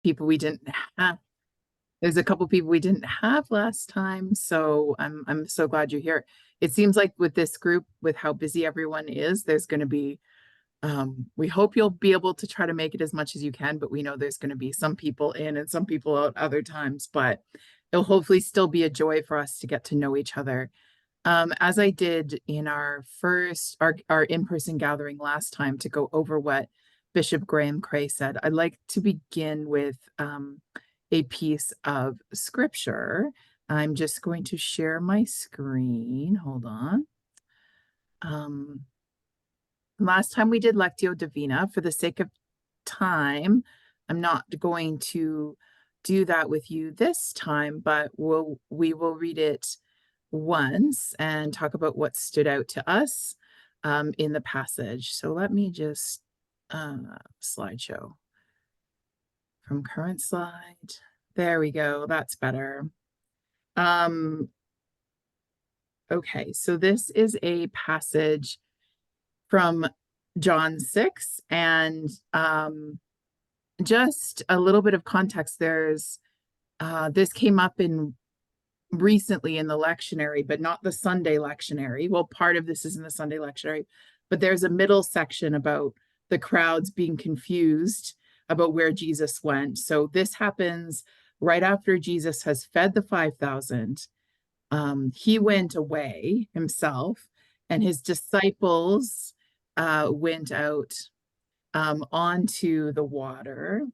people we didn't have. There's a couple people we didn't have last time, so I'm so glad you're here. It seems like with this group, with how busy everyone is, there's going to be we hope you'll be able to try to make it as much as you can, but we know there's going to be some people in and some people out other times, but it'll hopefully still be a joy for us to get to know each other. As I did in our in-person gathering last time to go over what Bishop Graham Cray said, I'd like to begin with a piece of scripture. I'm just going to share my screen. Hold on. Last time we did Lectio Divina. For the sake of time, I'm not going to do that with you this time, but we will read it once and talk about what stood out to us in the passage. So let me just slideshow from current slide. There we go. That's better. Okay, so this is a passage from John 6, and just a little bit of context. There's this came up in recently in the lectionary, but not the Sunday lectionary. Well, part of this is in the Sunday lectionary, but there's a middle section about the crowds being confused about where Jesus went. So this happens right after Jesus has fed the 5,000. He went away himself, and his disciples went out onto the water.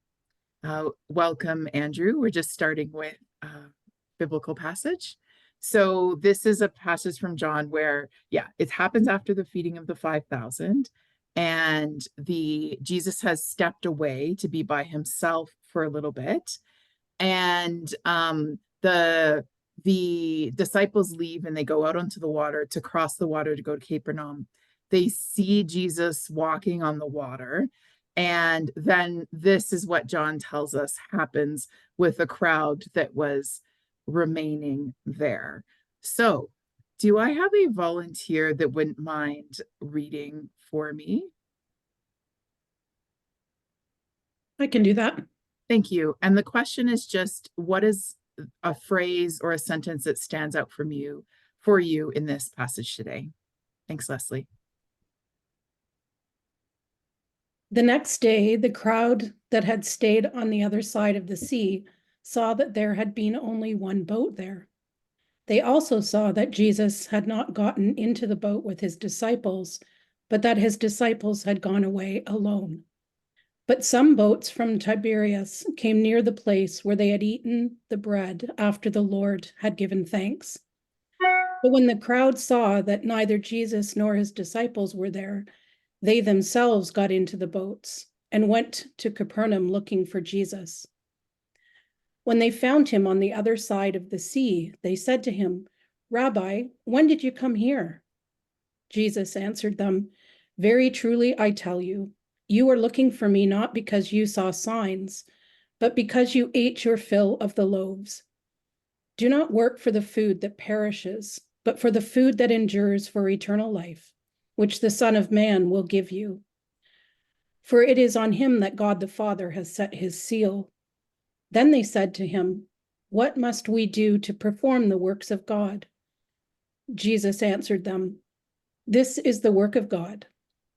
Welcome, Andrew. We're just starting with biblical passage. So this is a passage from John where, yeah, it happens after the feeding of the 5,000, and Jesus has stepped away to be by himself for a little bit, and the disciples leave and they go out onto the water to cross the water to go to Capernaum. They see Jesus walking on the water. And then this is what John tells us happens with the crowd that was remaining there. So, do I have a volunteer that wouldn't mind reading for me? I can do that. Thank you. And the question is just, what is a phrase or a sentence that stands out for you in this passage today? Thanks, Leslie. The next day, the crowd that had stayed on the other side of the sea saw that there had been only one boat there. They also saw that Jesus had not gotten into the boat with his disciples, but that his disciples had gone away alone. But some boats from Tiberias came near the place where they had eaten the bread after the Lord had given thanks. But when the crowd saw that neither Jesus nor his disciples were there, they themselves got into the boats and went to Capernaum looking for Jesus. When they found him on the other side of the sea, they said to him, "Rabbi, when did you come here?" Jesus answered them, "Very truly I tell you, you are looking for me not because you saw signs, but because you ate your fill of the loaves. Do not work for the food that perishes, but for the food that endures for eternal life, which the Son of Man will give you. For it is on him that God the Father has set his seal." Then they said to him, "What must we do to perform the works of God?" Jesus answered them, "This is the work of God,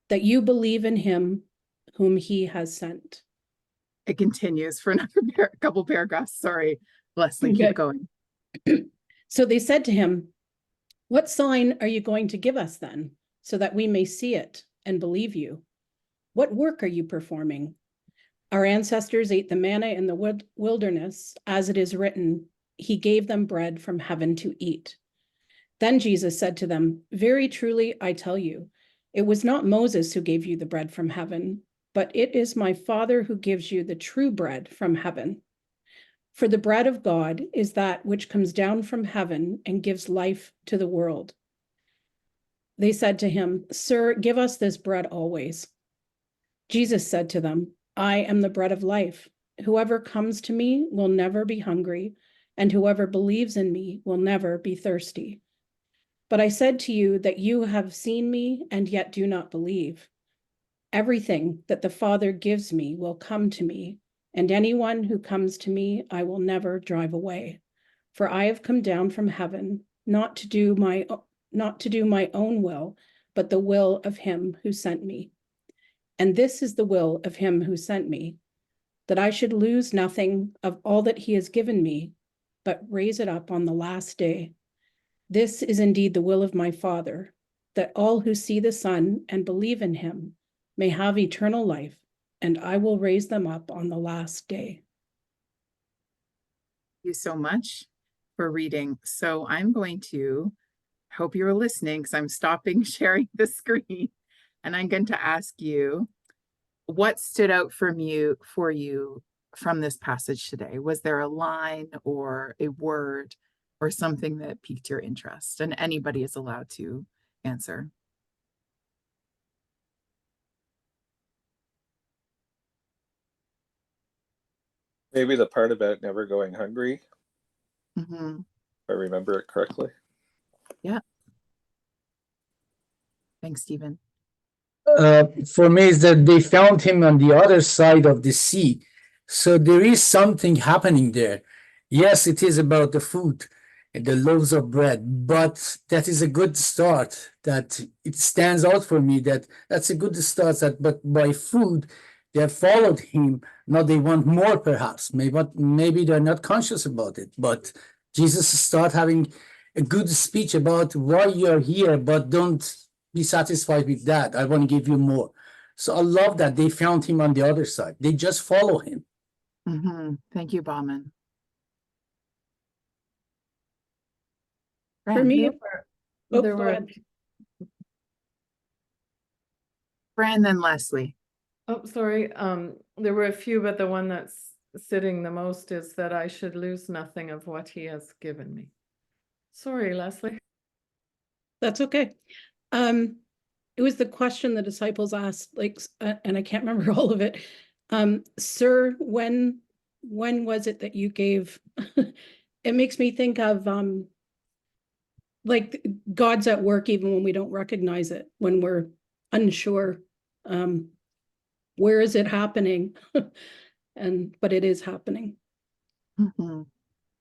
that you believe in him whom he has sent." It continues for another couple paragraphs. Sorry, Leslie, keep going. So they said to him, "What sign are you going to give us then, so that we may see it and believe you? What work are you performing? Our ancestors ate the manna in the wilderness, as it is written, he gave them bread from heaven to eat." Then Jesus said to them, "Very truly I tell you, it was not Moses who gave you the bread from heaven, but it is my Father who gives you the true bread from heaven. For the bread of God is that which comes down from heaven and gives life to the world." They said to him, "Sir, give us this bread always." Jesus said to them, "I am the bread of life. Whoever comes to me will never be hungry, and whoever believes in me will never be thirsty. But I said to you that you have seen me and yet do not believe. Everything that the Father gives me will come to me, and anyone who comes to me, I will never drive away. For I have come down from heaven, not to do my own will, but the will of him who sent me. And this is the will of him who sent me, that I should lose nothing of all that he has given me, but raise it up on the last day. This is indeed the will of my Father, that all who see the Son and believe in him may have eternal life, and I will raise them up on the last day. Thank you so much for reading. So I'm going to hope you were listening because I'm stopping sharing the screen, and I'm going to ask you what stood out for you from this passage today. Was there a line or a word or something that piqued your interest? And anybody is allowed to answer. Maybe the part about never going hungry, Mm-hmm. if I remember it correctly. Yeah. Thanks, Stephen. For me is that they found him on the other side of the sea. So there is something happening there. Yes, it is about the food and the loaves of bread, but that is a good start. That it stands out for me that that's a good start. That but by food, they have followed him. Now they want more, perhaps. Maybe they're not conscious about it. But Jesus start having a good speech about why you're here, but don't be satisfied with that. I want to give you more. So I love that they found him on the other side. They just follow him. Mm-hmm. Thank you, Bauman. For me, There go were, ahead. Fran, then Leslie. oh, sorry, there were a few, but the one that's sitting the most is that I should lose nothing of what he has given me. Sorry, Leslie. That's okay. It was the question the disciples asked, like, and I can't remember all of it. Sir, when was it that you gave? It makes me think of like God's at work even when we don't recognize it, when we're unsure. Where is it happening? But it is happening. Mm-hmm.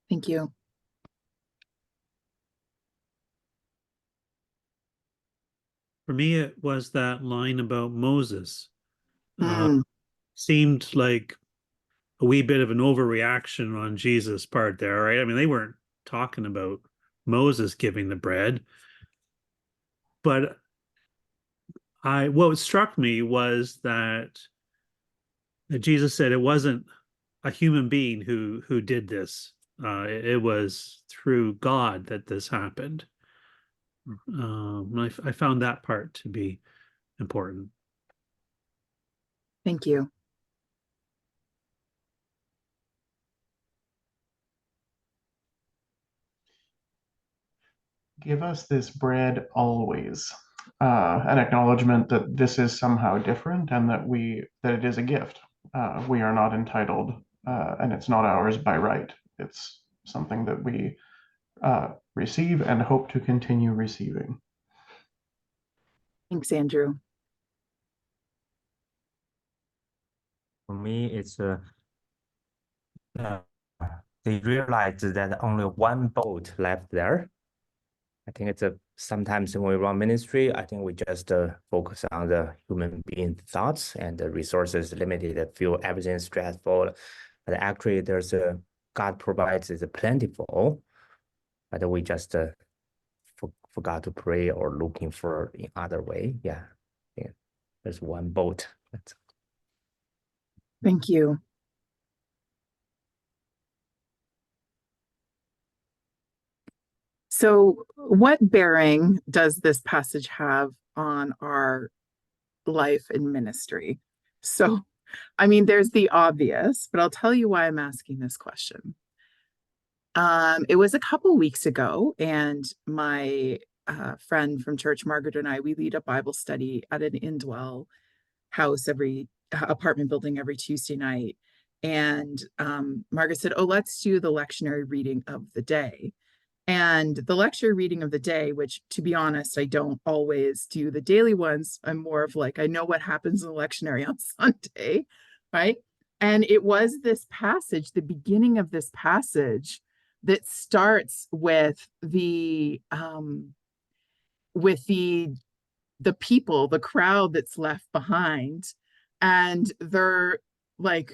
Thank you. For me, it was that line about Moses. Mm. Seemed like a wee bit of an overreaction on Jesus' part there, right? I mean, they weren't talking about Moses giving the bread, but what struck me was that Jesus said it wasn't a human being who did this. It was through God that this happened. I found that part to be important. Thank you. Give us this bread always. An acknowledgement that this is somehow different and that it is a gift. We are not entitled, and it's not ours by right. It's something that we receive and hope to continue receiving. Thanks, Andrew. For me, it's they realized that only one boat left there. I think it's sometimes when we run ministry, I think we just focus on the human being thoughts and the resources limited, feel everything stressful. But actually, there's God provides is plentiful, but we just forgot to pray or looking for in other way. Yeah, there's one boat. Thank you. So what bearing does this passage have on our life and ministry? So, I mean, there's the obvious, but I'll tell you why I'm asking this question. It was a couple weeks ago, and my friend from church, Margaret, and I, we lead a Bible study at an indwell house apartment building every Tuesday night. And Margaret said, oh, let's do the lectionary reading of the day. And the lecture reading of the day, which to be honest, I don't always do the daily ones. I'm more of like, I know what happens in the lectionary on Sunday, right? And it was this passage, the beginning of this passage, that starts with the people, the crowd that's left behind, and they're like,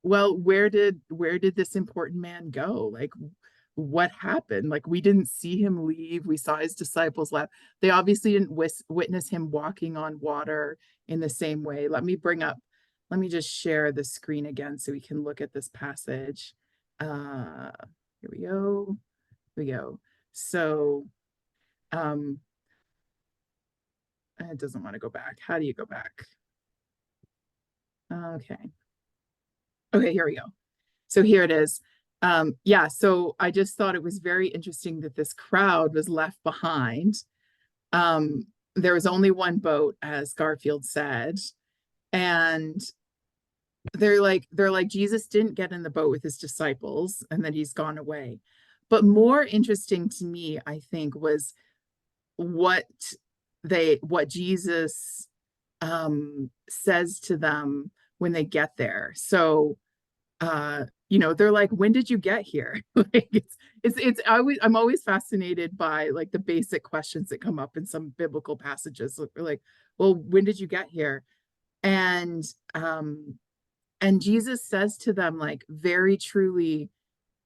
well, where did this important man go? Like, what happened? Like, we didn't see him leave. We saw his disciples left. They obviously didn't witness him walking on water in the same way. Let me just share the screen again so we can look at this passage. Here we go. So, it doesn't want to go back. How do you go back? Okay, here we go. So here it is. Yeah, so I just thought it was very interesting that this crowd was left behind. There was only one boat, as Garfield said, and they're like, Jesus didn't get in the boat with his disciples, and then he's gone away. But more interesting to me, I think, was what Jesus says to them when they get there. So they're like, when did you get here? Like, I'm always fascinated by like the basic questions that come up in some biblical passages. Like, well, when did you get here? And Jesus says to them, like, very truly,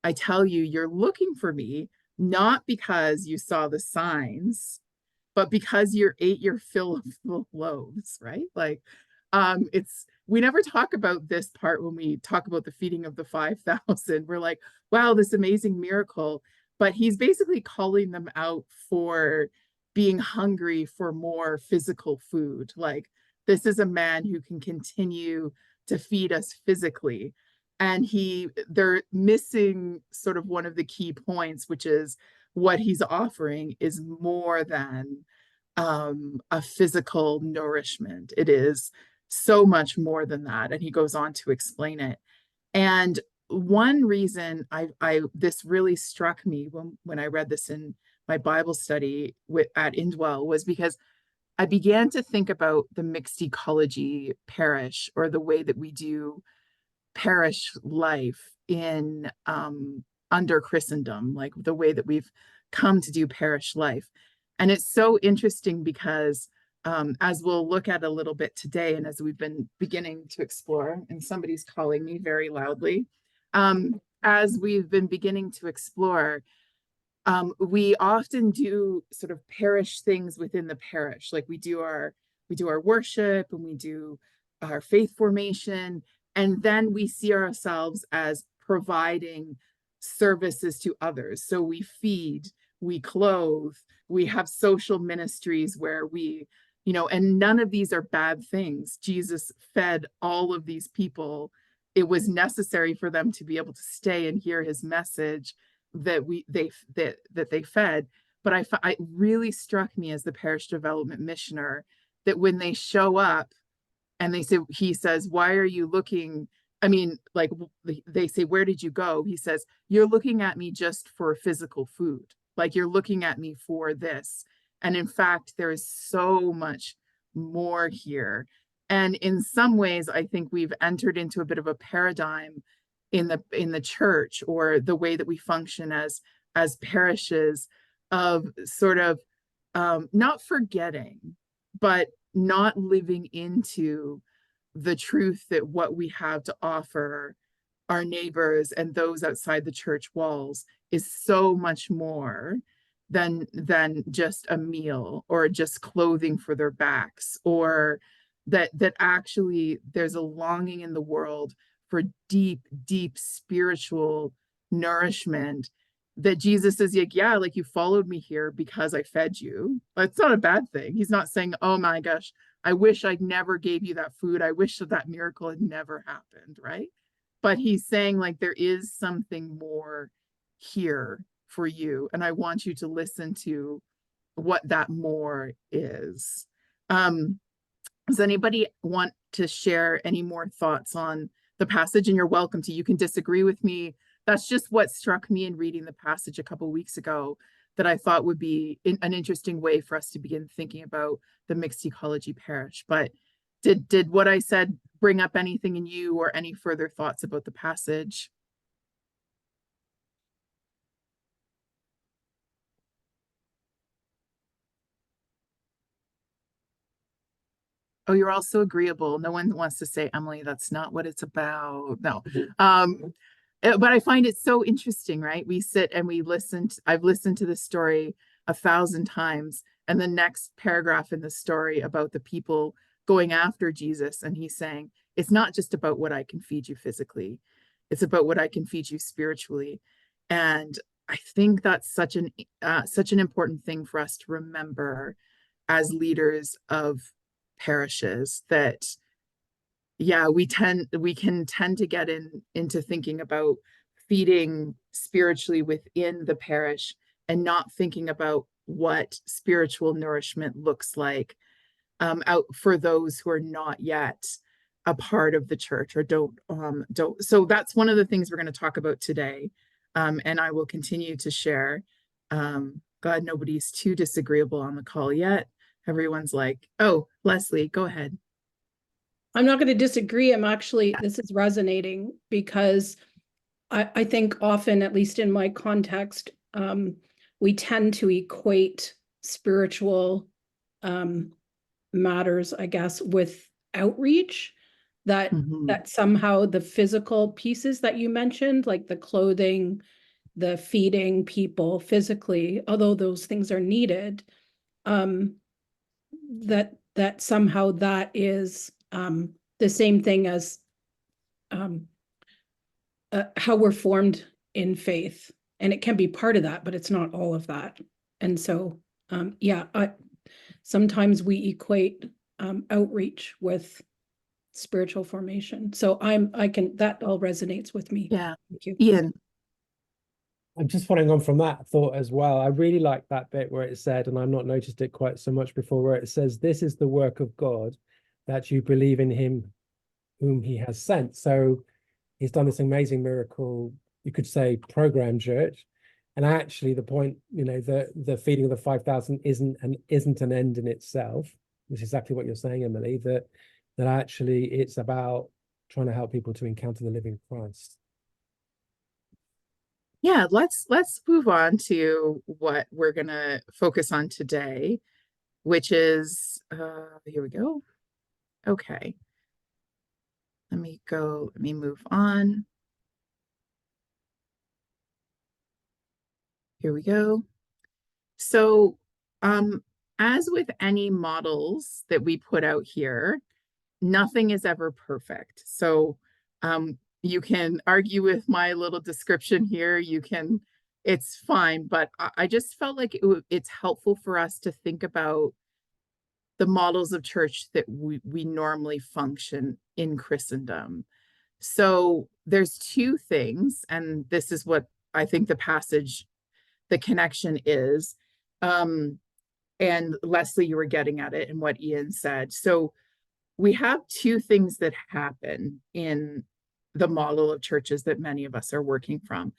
I tell you, you're looking for me, not because you saw the signs, but because you ate your fill of loaves, right? Like, we never talk about this part when we talk about the feeding of the 5,000. We're like, wow, this amazing miracle. But he's basically calling them out for being hungry for more physical food. Like, this is a man who can continue to feed us physically. And they're missing sort of one of the key points, which is what he's offering is more than a physical nourishment. It is so much more than that. And he goes on to explain it. And one reason this really struck me when I read this in my Bible study at Indwell was because I began to think about the Mixed Ecology Parish, or the way that we do parish life in under Christendom, like the way that we've come to do parish life. And it's so interesting because as we'll look at a little bit today, and as we've been beginning to explore, and somebody's calling me very loudly, as we've been beginning to explore, we often do sort of parish things within the parish. Like we do our worship, and we do our faith formation, and then we see ourselves as providing services to others. So we feed, we clothe, we have social ministries where we, and none of these are bad things. Jesus fed all of these people. It was necessary for them to be able to stay and hear his message that they fed. But it really struck me as the parish development missioner that when they show up and he says, why are you looking? I mean, like, they say, where did you go? He says, you're looking at me just for physical food. Like, you're looking at me for this. And in fact, there is so much more here. And in some ways, I think we've entered into a bit of a paradigm in the church, or the way that we function as parishes, of sort of not forgetting, but not living into the truth that what we have to offer our neighbors and those outside the church walls is so much more than just a meal, or just clothing for their backs, or that actually there's a longing in the world for deep spiritual nourishment, that Jesus says, yeah, like, you followed me here because I fed you. It's not a bad thing. He's not saying, oh my gosh, I wish I never gave you that food. I wish that miracle had never happened, right? But he's saying, like, there is something more here for you, and I want you to listen to what that more is. Does anybody want to share any more thoughts on the passage? And you're welcome to. You can disagree with me. That's just what struck me in reading the passage a couple weeks ago, that I thought would be an interesting way for us to begin thinking about the Mixed Ecology Parish. But Did what I said bring up anything in you or any further thoughts about the passage? Oh, you're all so agreeable. No one wants to say, Emily, that's not what it's about. No. But I find it so interesting, right? We sit and we listen. I've listened to this story 1,000 times, and the next paragraph in the story about the people going after Jesus, and he's saying, it's not just about what I can feed you physically, it's about what I can feed you spiritually. And I think that's such an important thing for us to remember as leaders of parishes, that we can tend to get into thinking about feeding spiritually within the parish and not thinking about what spiritual nourishment looks like out for those who are not yet a part of the church or don't. So that's one of the things we're going to talk about today, and I will continue to share. God, nobody's too disagreeable on the call yet. Everyone's like, oh, Leslie, go ahead. I'm not going to disagree. This is resonating because I think often, at least in my context, we tend to equate spiritual matters, I guess, with outreach, that somehow the physical pieces that you mentioned, like the clothing, the feeding people physically, although those things are needed, that somehow that is the same thing as how we're formed in faith. And it can be part of that, but it's not all of that. And so, sometimes we equate outreach with spiritual formation. So that all resonates with me. Yeah. Thank you. Ian. I'm just following on from that thought as well. I really like that bit where it said, and I've not noticed it quite so much before, where it says, this is the work of God, that you believe in him whom he has sent. So he's done this amazing miracle, you could say, program church. And actually the point, the feeding of the 5,000 isn't an end in itself. It's exactly what you're saying, Emily, that actually it's about trying to help people to encounter the living Christ. Yeah, let's move on to what we're going to focus on today, which is, here we go. Okay. Let me move on. Here we go. So, as with any models that we put out here, nothing is ever perfect. So, you can argue with my little description here. It's fine, but I just felt like it's helpful for us to think about the models of church that we normally function in Christendom. So there's two things, and this is what I think the connection is. And Leslie, you were getting at it and what Ian said. So we have two things that happen in the model of churches that many of us are working from.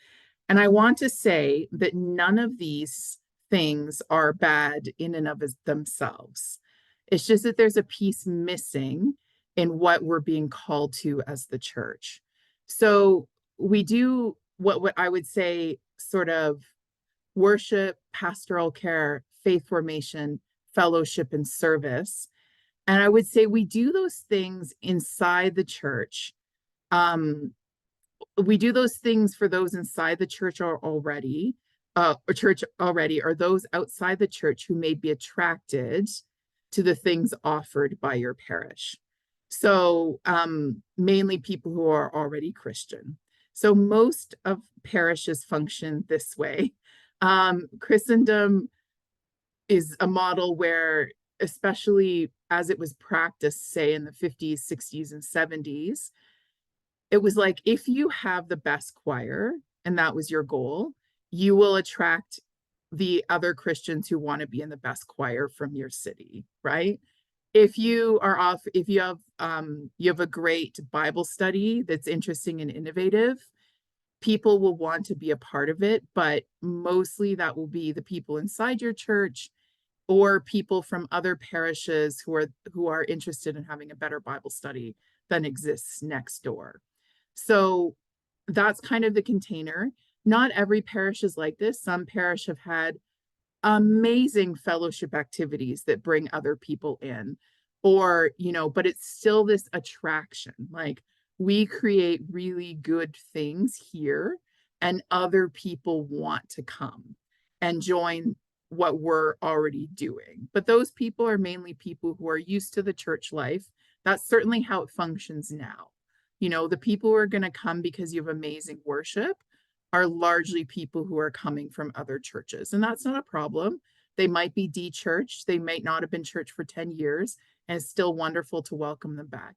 And I want to say that none of these things are bad in and of themselves. It's just that there's a piece missing in what we're being called to as the church. So we do what I would say sort of worship, pastoral care, faith formation, fellowship, and service. And I would say we do those things inside the church. We do those things for those inside the church or those outside the church who may be attracted to the things offered by your parish. So mainly people who are already Christian. So most of parishes function this way. Christendom is a model where, especially as it was practiced, say in the 50s, 60s, and 70s, it was like, if you have the best choir and that was your goal, you will attract the other Christians who want to be in the best choir from your city, right? If you have a great Bible study that's interesting and innovative, people will want to be a part of it, but mostly that will be the people inside your church or people from other parishes who are interested in having a better Bible study than exists next door. So that's kind of the container. Not every parish is like this. Some parish have had amazing fellowship activities that bring other people in, or, you know, but it's still this attraction. Like, we create really good things here and other people want to come and join what we're already doing. But those people are mainly people who are used to the church life. That's certainly how it functions now. You know, the people who are going to come because you have amazing worship are largely people who are coming from other churches. And that's not a problem. They might be de-churched. They might not have been church for 10 years, and it's still wonderful to welcome them back.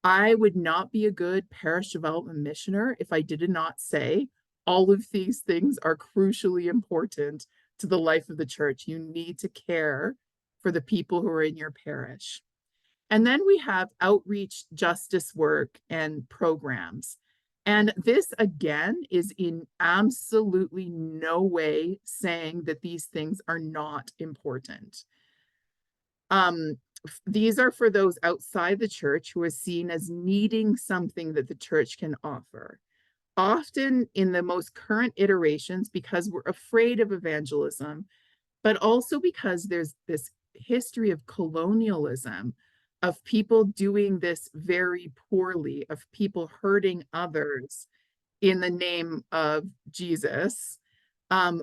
I would not be a good parish development missioner if I did not say all of these things are crucially important to the life of the church. You need to care for the people who are in your parish. And then we have outreach, justice work, and programs. And this, again, is in absolutely no way saying that these things are not important. These are for those outside the church who are seen as needing something that the church can offer. Often in the most current iterations, because we're afraid of evangelism, but also because there's this history of colonialism, of people doing this very poorly, of people hurting others in the name of Jesus.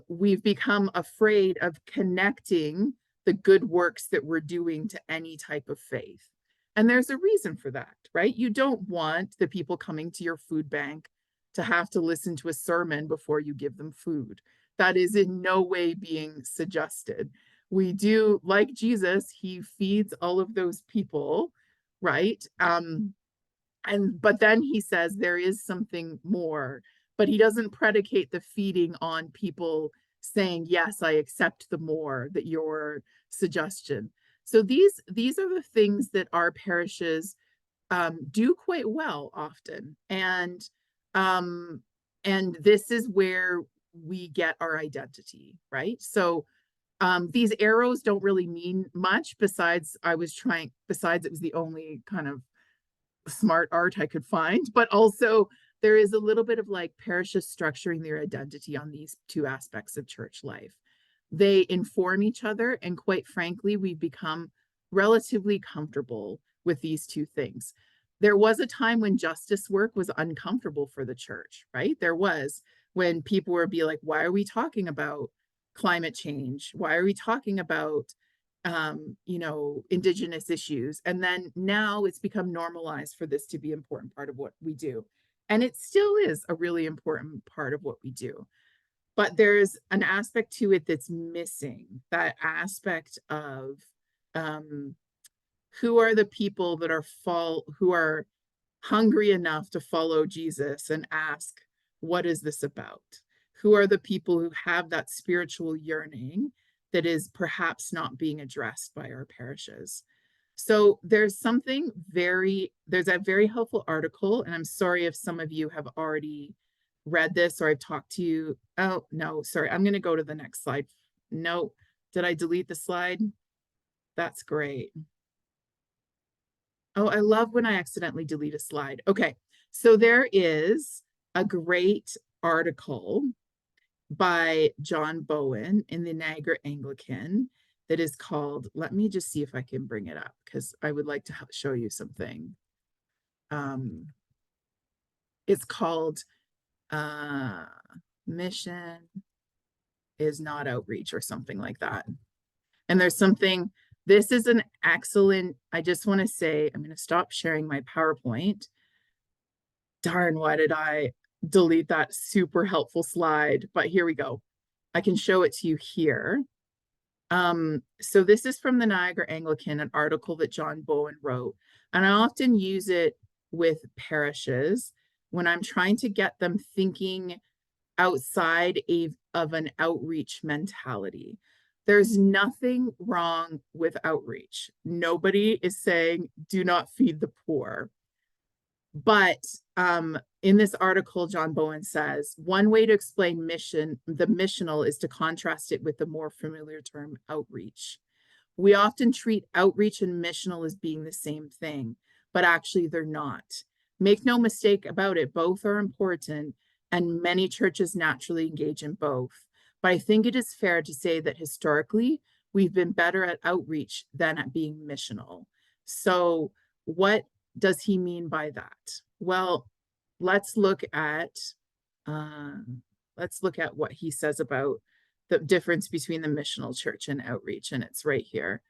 We've become afraid of connecting the good works that we're doing to any type of faith. And there's a reason for that, right? You don't want the people coming to your food bank to have to listen to a sermon before you give them food. That is in no way being suggested. We do, like Jesus, he feeds all of those people, right? But then he says there is something more, but he doesn't predicate the feeding on people saying, yes, I accept the more, that your suggestion. So these are the things that our parishes do quite well often. And this is where we get our identity, right? So these arrows don't really mean much besides it was the only kind of smart art I could find, but also there is a little bit of like parishes structuring their identity on these two aspects of church life. They inform each other, and quite frankly, we've become relatively comfortable with these two things. There was a time when justice work was uncomfortable for the church, right? There was, when people would be like, why are we talking about climate change? Why are we talking about Indigenous issues? And then now it's become normalized for this to be an important part of what we do. And it still is a really important part of what we do. But there's an aspect to it that's missing, that aspect of who are the people that who are hungry enough to follow Jesus and ask, what is this about? Who are the people who have that spiritual yearning that is perhaps not being addressed by our parishes? So there's that very helpful article, and I'm sorry if some of you have already read this or I've talked to you. Oh, no, sorry. I'm going to go to the next slide. No, did I delete the slide? That's great. Oh, I love when I accidentally delete a slide. Okay, so there is a great article by John Bowen in the Niagara Anglican that is called, let me just see if I can bring it up because I would like to show you something. It's called Mission is Not Outreach or something like that. And there's something, this is an excellent, I just want to say, I'm going to stop sharing my PowerPoint. Darn, why did I delete that super helpful slide? But here we go. I can show it to you here. So this is from the Niagara Anglican, an article that John Bowen wrote. And I often use it with parishes when I'm trying to get them thinking outside of an outreach mentality. There's nothing wrong with outreach. Nobody is saying, do not feed the poor. But in this article, John Bowen says, one way to explain the missional is to contrast it with the more familiar term outreach. We often treat outreach and missional as being the same thing, but actually they're not. Make no mistake about it, both are important, and many churches naturally engage in both. But I think it is fair to say that historically, we've been better at outreach than at being missional. So what does he mean by that? Well, let's look at what he says about the difference between the missional church and outreach, and it's right here.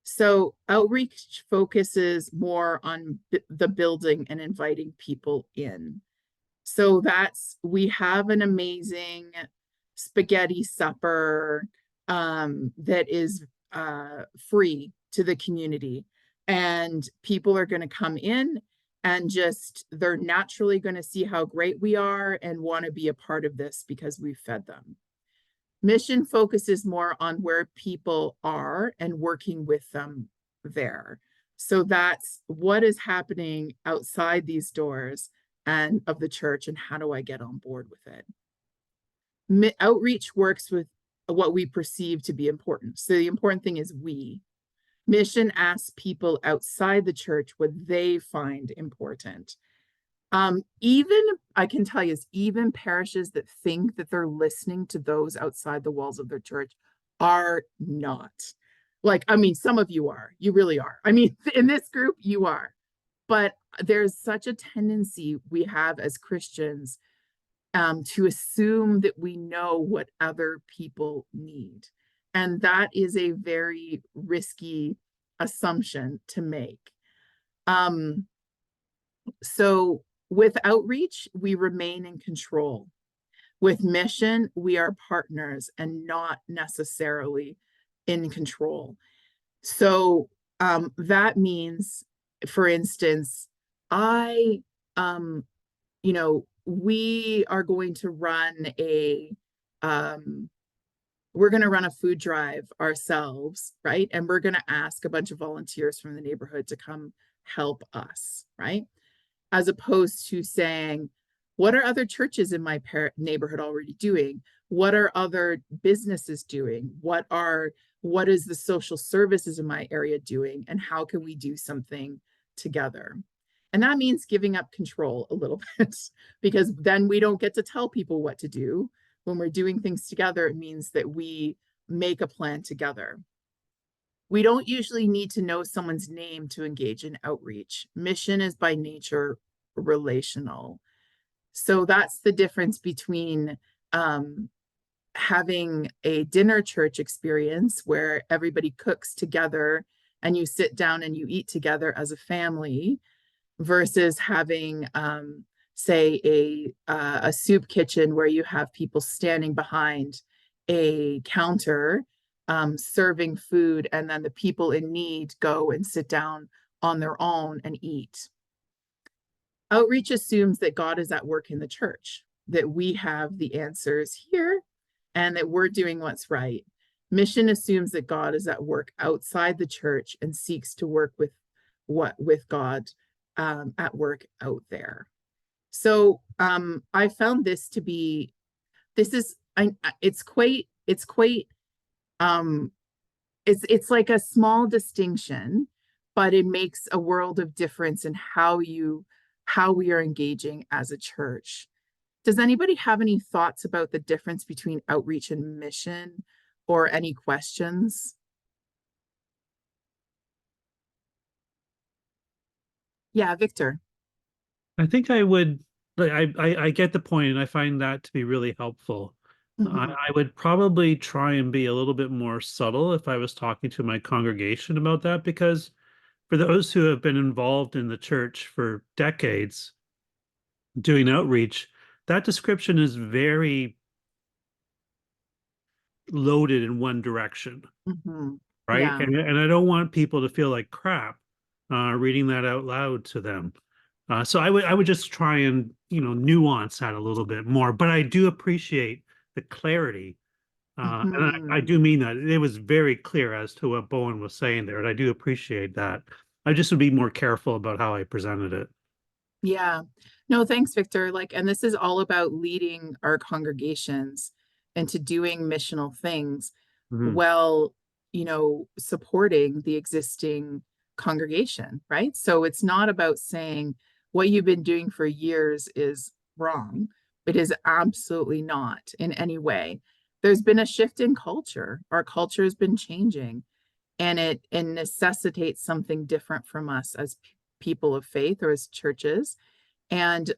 So outreach focuses more on the building and inviting people in. So we have an amazing spaghetti supper that is free to the community, and people are going to come in and they're naturally going to see how great we are and want to be a part of this because we fed them. Mission focuses more on where people are and working with them there. So that's what is happening outside these doors and of the church, and how do I get on board with it? Outreach works with what we perceive to be important. So the important thing is we. Mission asks people outside the church what they find important. Even I can tell you, even parishes that think that they're listening to those outside the walls of their church are not. Like, I mean, some of you are, you really are. I mean, in this group, you are. But there's such a tendency we have as Christians to assume that we know what other people need. And that is a very risky assumption to make. So with outreach, we remain in control. With mission, we are partners and not necessarily in control. So that means, for instance, we are going to run we're going to run a food drive ourselves, right? And we're going to ask a bunch of volunteers from the neighborhood to come help us, right? As opposed to saying, what are other churches in my neighborhood already doing? What are other businesses doing? What is the social services in my area doing? And how can we do something together? And that means giving up control a little bit, because then we don't get to tell people what to do. When we're doing things together, it means that we make a plan together. We don't usually need to know someone's name to engage in outreach. Mission is by nature relational. So that's the difference between having a dinner church experience where everybody cooks together and you sit down and you eat together as a family, versus having say a soup kitchen where you have people standing behind a counter serving food, and then the people in need go and sit down on their own and eat. Outreach assumes that God is at work in the church, that we have the answers here and that we're doing what's right. Mission assumes that God is at work outside the church and seeks to work with God at work out there. So I found this to be, it's like a small distinction, but it makes a world of difference in how we are engaging as a church. Does anybody have any thoughts about the difference between outreach and mission, or any questions? Yeah, Victor. I think I would, I get the point, and I find that to be really helpful. I would probably try and be a little bit more subtle if I was talking to my congregation about that, because for those who have been involved in the church for decades doing outreach, that description is very loaded in one direction, right? Yeah. And I don't want people to feel like crap reading that out loud to them. So I would just try and nuance that a little bit more. But I do appreciate the clarity, and I do mean that it was very clear as to what Bowen was saying there, and I do appreciate that. I just would be more careful about how I presented it. Yeah. No, thanks, Victor. And this is all about leading our congregations into doing missional things. Well, supporting the existing congregation, right? So it's not about saying what you've been doing for years is wrong. It is absolutely not in any way. There's been a shift in culture. Our culture has been changing, and it necessitates something different from us as people of faith or as churches. And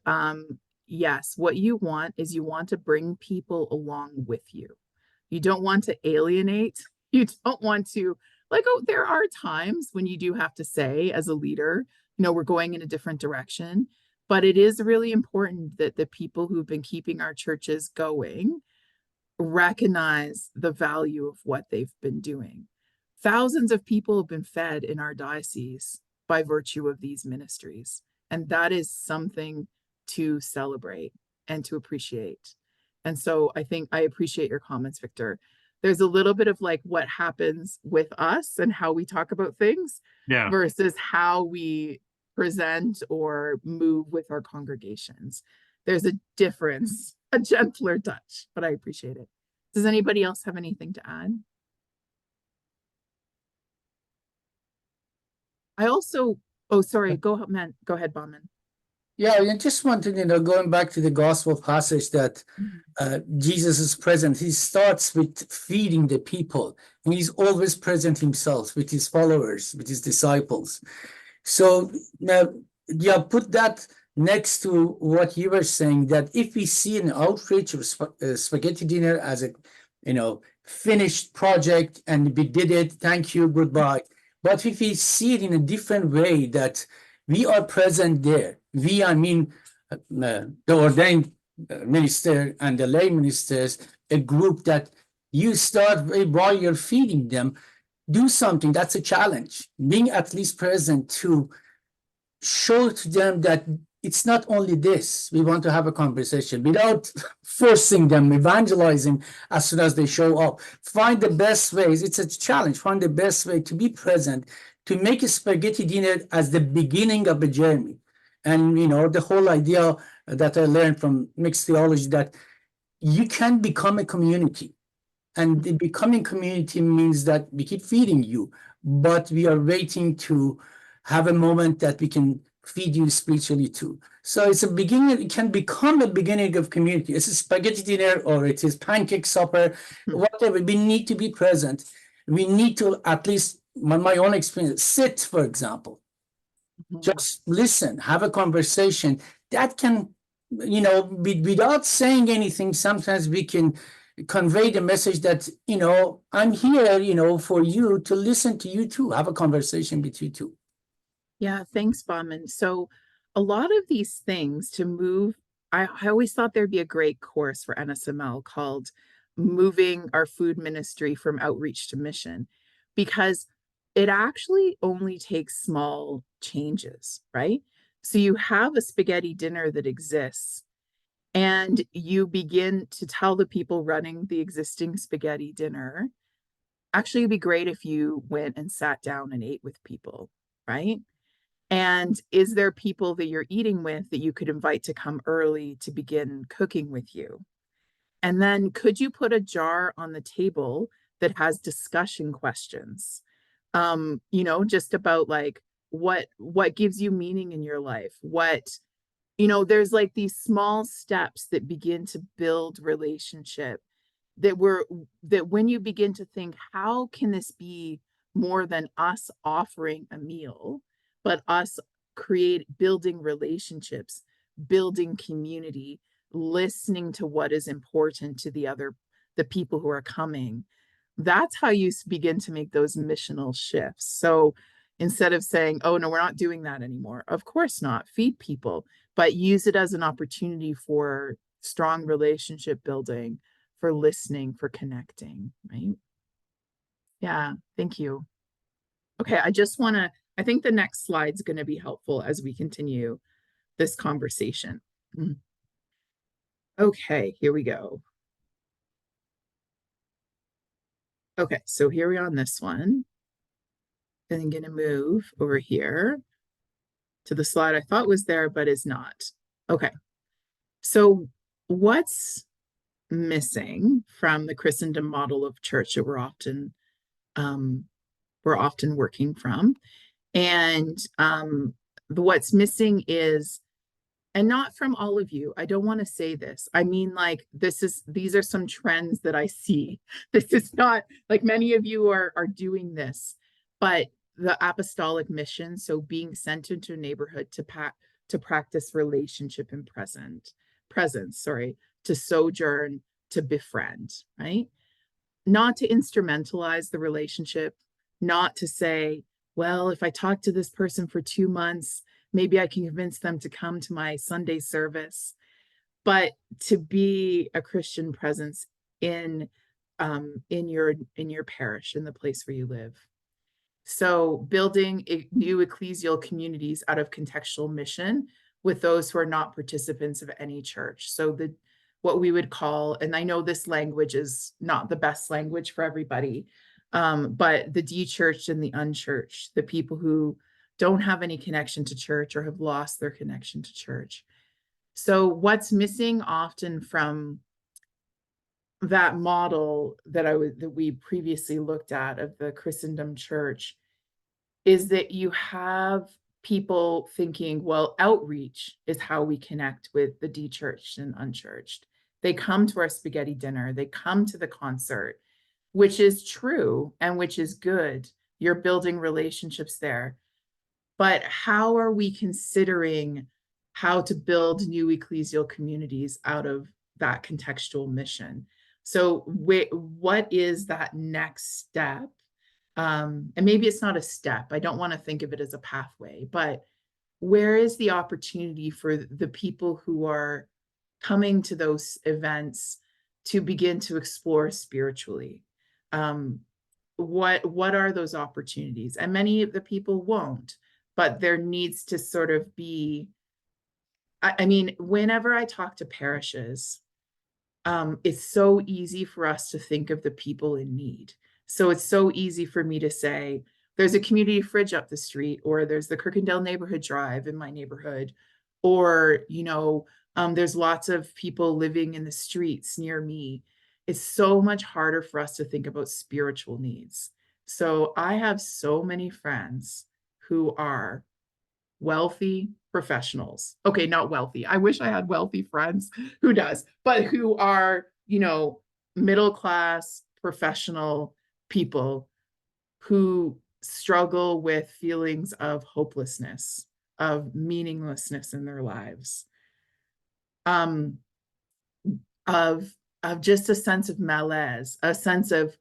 yes, what you want is you want to bring people along with you. You don't want to alienate. You don't want to, like, oh, there are times when you do have to say as a leader, we're going in a different direction. But it is really important that the people who've been keeping our churches going recognize the value of what they've been doing. Thousands of people have been fed in our diocese by virtue of these ministries. And that is something to celebrate and to appreciate. And so I think I appreciate your comments, Victor. There's a little bit of like what happens with us and how we talk about things versus how we present or move with our congregations. There's a difference, a gentler touch, but I appreciate it. Does anybody else have anything to add? I also, oh, sorry, go ahead, Bauman. Yeah, I just wanted, going back to the gospel passage that Jesus is present. He starts with feeding the people, and he's always present himself with his followers, with his disciples. So now, yeah, put that next to what you were saying, that if we see an outreach or spaghetti dinner as a, finished project and we did it, thank you, goodbye. But if we see it in a different way, that we are present there, I mean, the ordained minister and the lay ministers, a group that you start while you're feeding them, do something. That's a challenge. Being at least present to show to them that it's not only this. We want to have a conversation without forcing them, evangelizing as soon as they show up. Find the best ways. It's a challenge. Find the best way to be present, to make a spaghetti dinner as the beginning of a journey. And, the whole idea that I learned from mixed theology, that you can become a community. And the becoming community means that we keep feeding you, but we are waiting to have a moment that we can feed you spiritually too. So it's a beginning, it can become a beginning of community. It's a spaghetti dinner or it is pancake supper, whatever. We need to be present. We need to, at least my own experience, sit, for example. Just listen, have a conversation. That can, without saying anything, sometimes we can convey the message that, I'm here, for you to listen to you too, have a conversation with you too. Yeah, thanks, Bauman. So a lot of these things to move, I always thought there'd be a great course for NSML called Moving Our Food Ministry from Outreach to Mission, because it actually only takes small changes, right? So you have a spaghetti dinner that exists, and you begin to tell the people running the existing spaghetti dinner, actually, it'd be great if you went and sat down and ate with people, right? And is there people that you're eating with that you could invite to come early to begin cooking with you? And then could you put a jar on the table that has discussion questions? Just about like what gives you meaning in your life? There's like these small steps that begin to build relationship that when you begin to think, how can this be more than us offering a meal, but us building relationships, building community, listening to what is important to the people who are coming. That's how you begin to make those missional shifts. So instead of saying, oh, no, we're not doing that anymore. Of course not. Feed people, but use it as an opportunity for strong relationship building, for listening, for connecting, right? Yeah, thank you. Okay, I think the next slide's going to be helpful as we continue this conversation. Okay, here we go. Okay, so here we are on this one. And I'm going to move over here to the slide I thought was there, but is not. Okay, so what's missing from the Christendom model of church that we're often we're often working from. And what's missing is, and not from all of you, I don't want to say this. I mean, like, these are some trends that I see. This is not like many of you are doing this, but the apostolic mission, so being sent into a neighborhood to practice relationship and presence, to sojourn, to befriend, right? Not to instrumentalize the relationship, not to say, well, if I talk to this person for 2 months, maybe I can convince them to come to my Sunday service, but to be a Christian presence in your parish, in the place where you live. So building new ecclesial communities out of contextual mission with those who are not participants of any church. So what we would call, and I know this language is not the best language for everybody, but the de-churched and the unchurched, the people who don't have any connection to church or have lost their connection to church. So what's missing often from that model that we previously looked at of the Christendom church is that you have people thinking, well, outreach is how we connect with the de-churched and unchurched. They come to our spaghetti dinner, they come to the concert, which is true and which is good. You're building relationships there. But how are we considering how to build new ecclesial communities out of that contextual mission? So what is that next step? And maybe it's not a step. I don't want to think of it as a pathway, but where is the opportunity for the people who are coming to those events to begin to explore spiritually? What are those opportunities? And many of the people won't, but there needs to sort of be, I mean, whenever I talk to parishes, it's so easy for us to think of the people in need. So it's so easy for me to say, there's a community fridge up the street, or there's the Kirkendale neighborhood drive in my neighborhood, or, there's lots of people living in the streets near me. It's so much harder for us to think about spiritual needs. So I have so many friends who are wealthy professionals. Okay, not wealthy. I wish I had wealthy friends. Who does? But who are, middle class professional people who struggle with feelings of hopelessness, of meaninglessness in their lives, of just a sense of malaise, a sense of,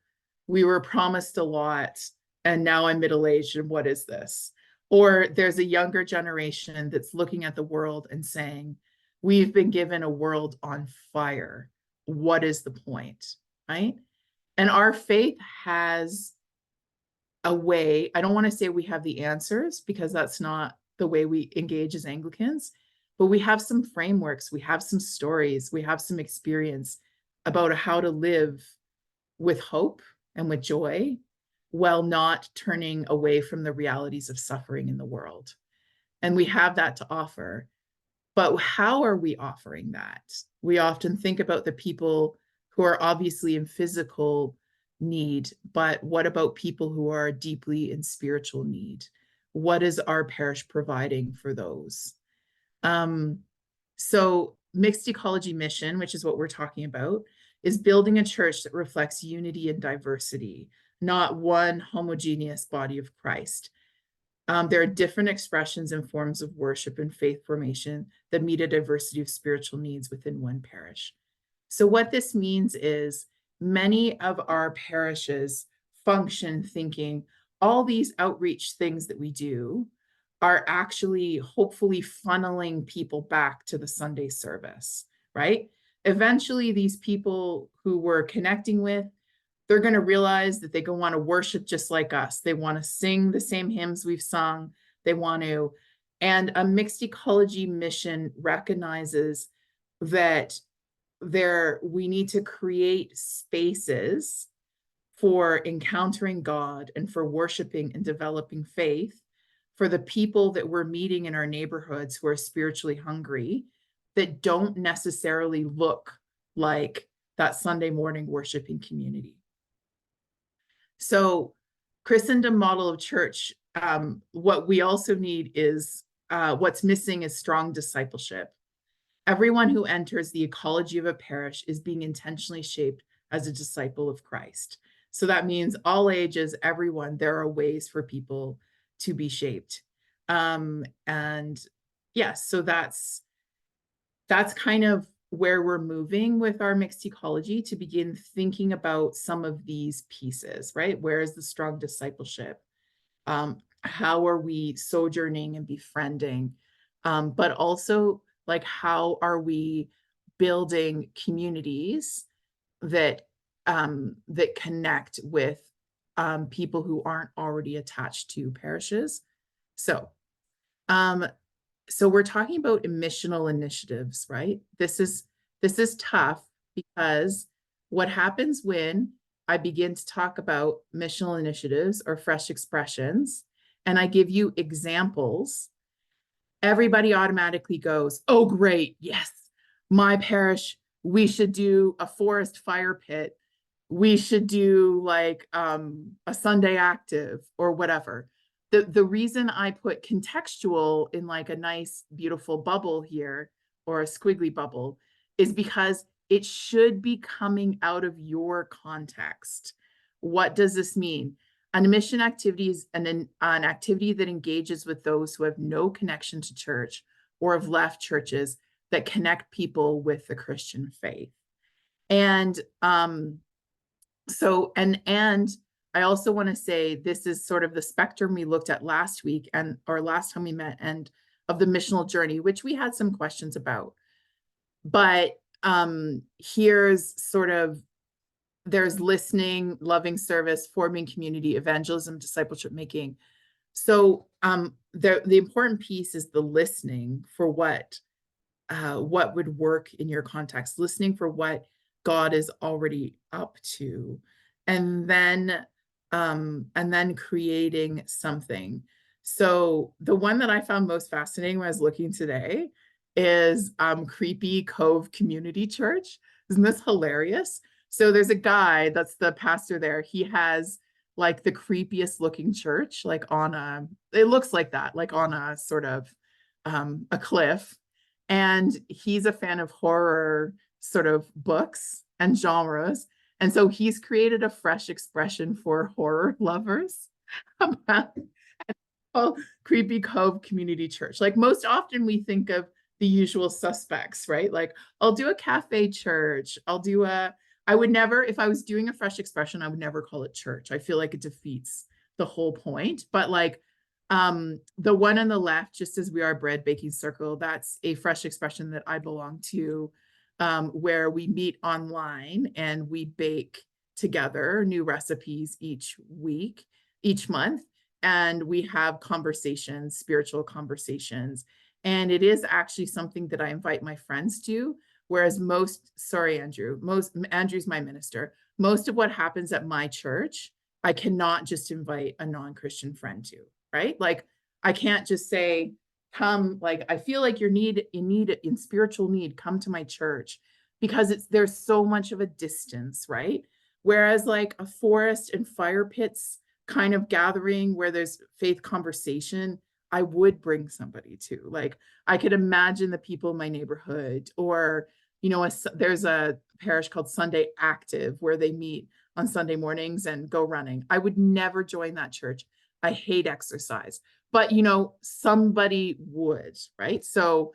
we were promised a lot and now I'm middle-aged and what is this? Or there's a younger generation that's looking at the world and saying, we've been given a world on fire. What is the point, right? And our faith has a way, I don't want to say we have the answers, because that's not the way we engage as Anglicans, but we have some frameworks, we have some stories, we have some experience about how to live with hope and with joy while not turning away from the realities of suffering in the world. And we have that to offer. But how are we offering that? We often think about the people who are obviously in physical need, but what about people who are deeply in spiritual need? What is our parish providing for those? So Mixed Ecology Mission, which is what we're talking about, is building a church that reflects unity and diversity, not one homogeneous body of Christ. There are different expressions and forms of worship and faith formation that meet a diversity of spiritual needs within one parish. So what this means is many of our parishes function thinking all these outreach things that we do are actually hopefully funneling people back to the Sunday service, right? Eventually, these people who we're connecting with, they're going to realize that they go want to worship just like us. They want to sing the same hymns we've sung. They want to, and a mixed ecology mission recognizes that we need to create spaces for encountering God and for worshiping and developing faith for the people that we're meeting in our neighborhoods who are spiritually hungry, that don't necessarily look like that Sunday morning worshiping community. So Christendom model of church, what we also need is, what's missing is strong discipleship. Everyone who enters the ecology of a parish is being intentionally shaped as a disciple of Christ. So that means all ages, everyone, there are ways for people to be shaped. And yes, so that's kind of where we're moving with our mixed ecology, to begin thinking about some of these pieces, right? Where is the strong discipleship? How are we sojourning and befriending? But also, like, how are we building communities that that connect with people who aren't already attached to parishes? So we're talking about missional initiatives, right? This is tough, because what happens when I begin to talk about missional initiatives or fresh expressions, and I give you examples, everybody automatically goes, oh, great, yes, my parish, we should do a forest fire pit. We should do like a Sunday active or whatever. The reason I put contextual in like a nice, beautiful bubble here, or a squiggly bubble, is because it should be coming out of your context. What does this mean? An mission activity is an activity that engages with those who have no connection to church or have left churches, that connect people with the Christian faith. And so, and I also want to say, this is sort of the spectrum we looked at last week, or last time we met, and of the missional journey, which we had some questions about. But here's sort of, there's listening, loving service, forming community, evangelism, discipleship making. So the important piece is the listening for what would work in your context, listening for what God is already up to, and then creating something. So the one that I found most fascinating when I was looking today is Creepy Cove Community Church. Isn't this hilarious? So there's a guy that's the pastor there. He has like the creepiest looking church, like on it looks like that, like on a sort of a cliff. And he's a fan of horror sort of books and genres. And so he's created a fresh expression for horror lovers called Creepy Cove Community Church. Like, most often we think of the usual suspects, right? Like, I'll do a cafe church. I would never, if I was doing a fresh expression, I would never call it church. I feel like it defeats the whole point. But like, the one on the left, just as we are bread baking circle, that's a fresh expression that I belong to, where we meet online and we bake together new recipes each month, and we have conversations, spiritual conversations. And it is actually something that I invite my friends to, whereas Andrew's my minister. Most of what happens at my church, I cannot just invite a non-Christian friend to. Right? Like, I can't just say, come, like, I feel like you're in spiritual need, come to my church, because there's so much of a distance, right? Whereas like a forest and fire pits kind of gathering where there's faith conversation, I would bring somebody to. Like, I could imagine the people in my neighborhood, or, you know, there's a parish called Sunday Active where they meet on Sunday mornings and go running. I would never join that church. I hate exercise, but you know, somebody would, right? So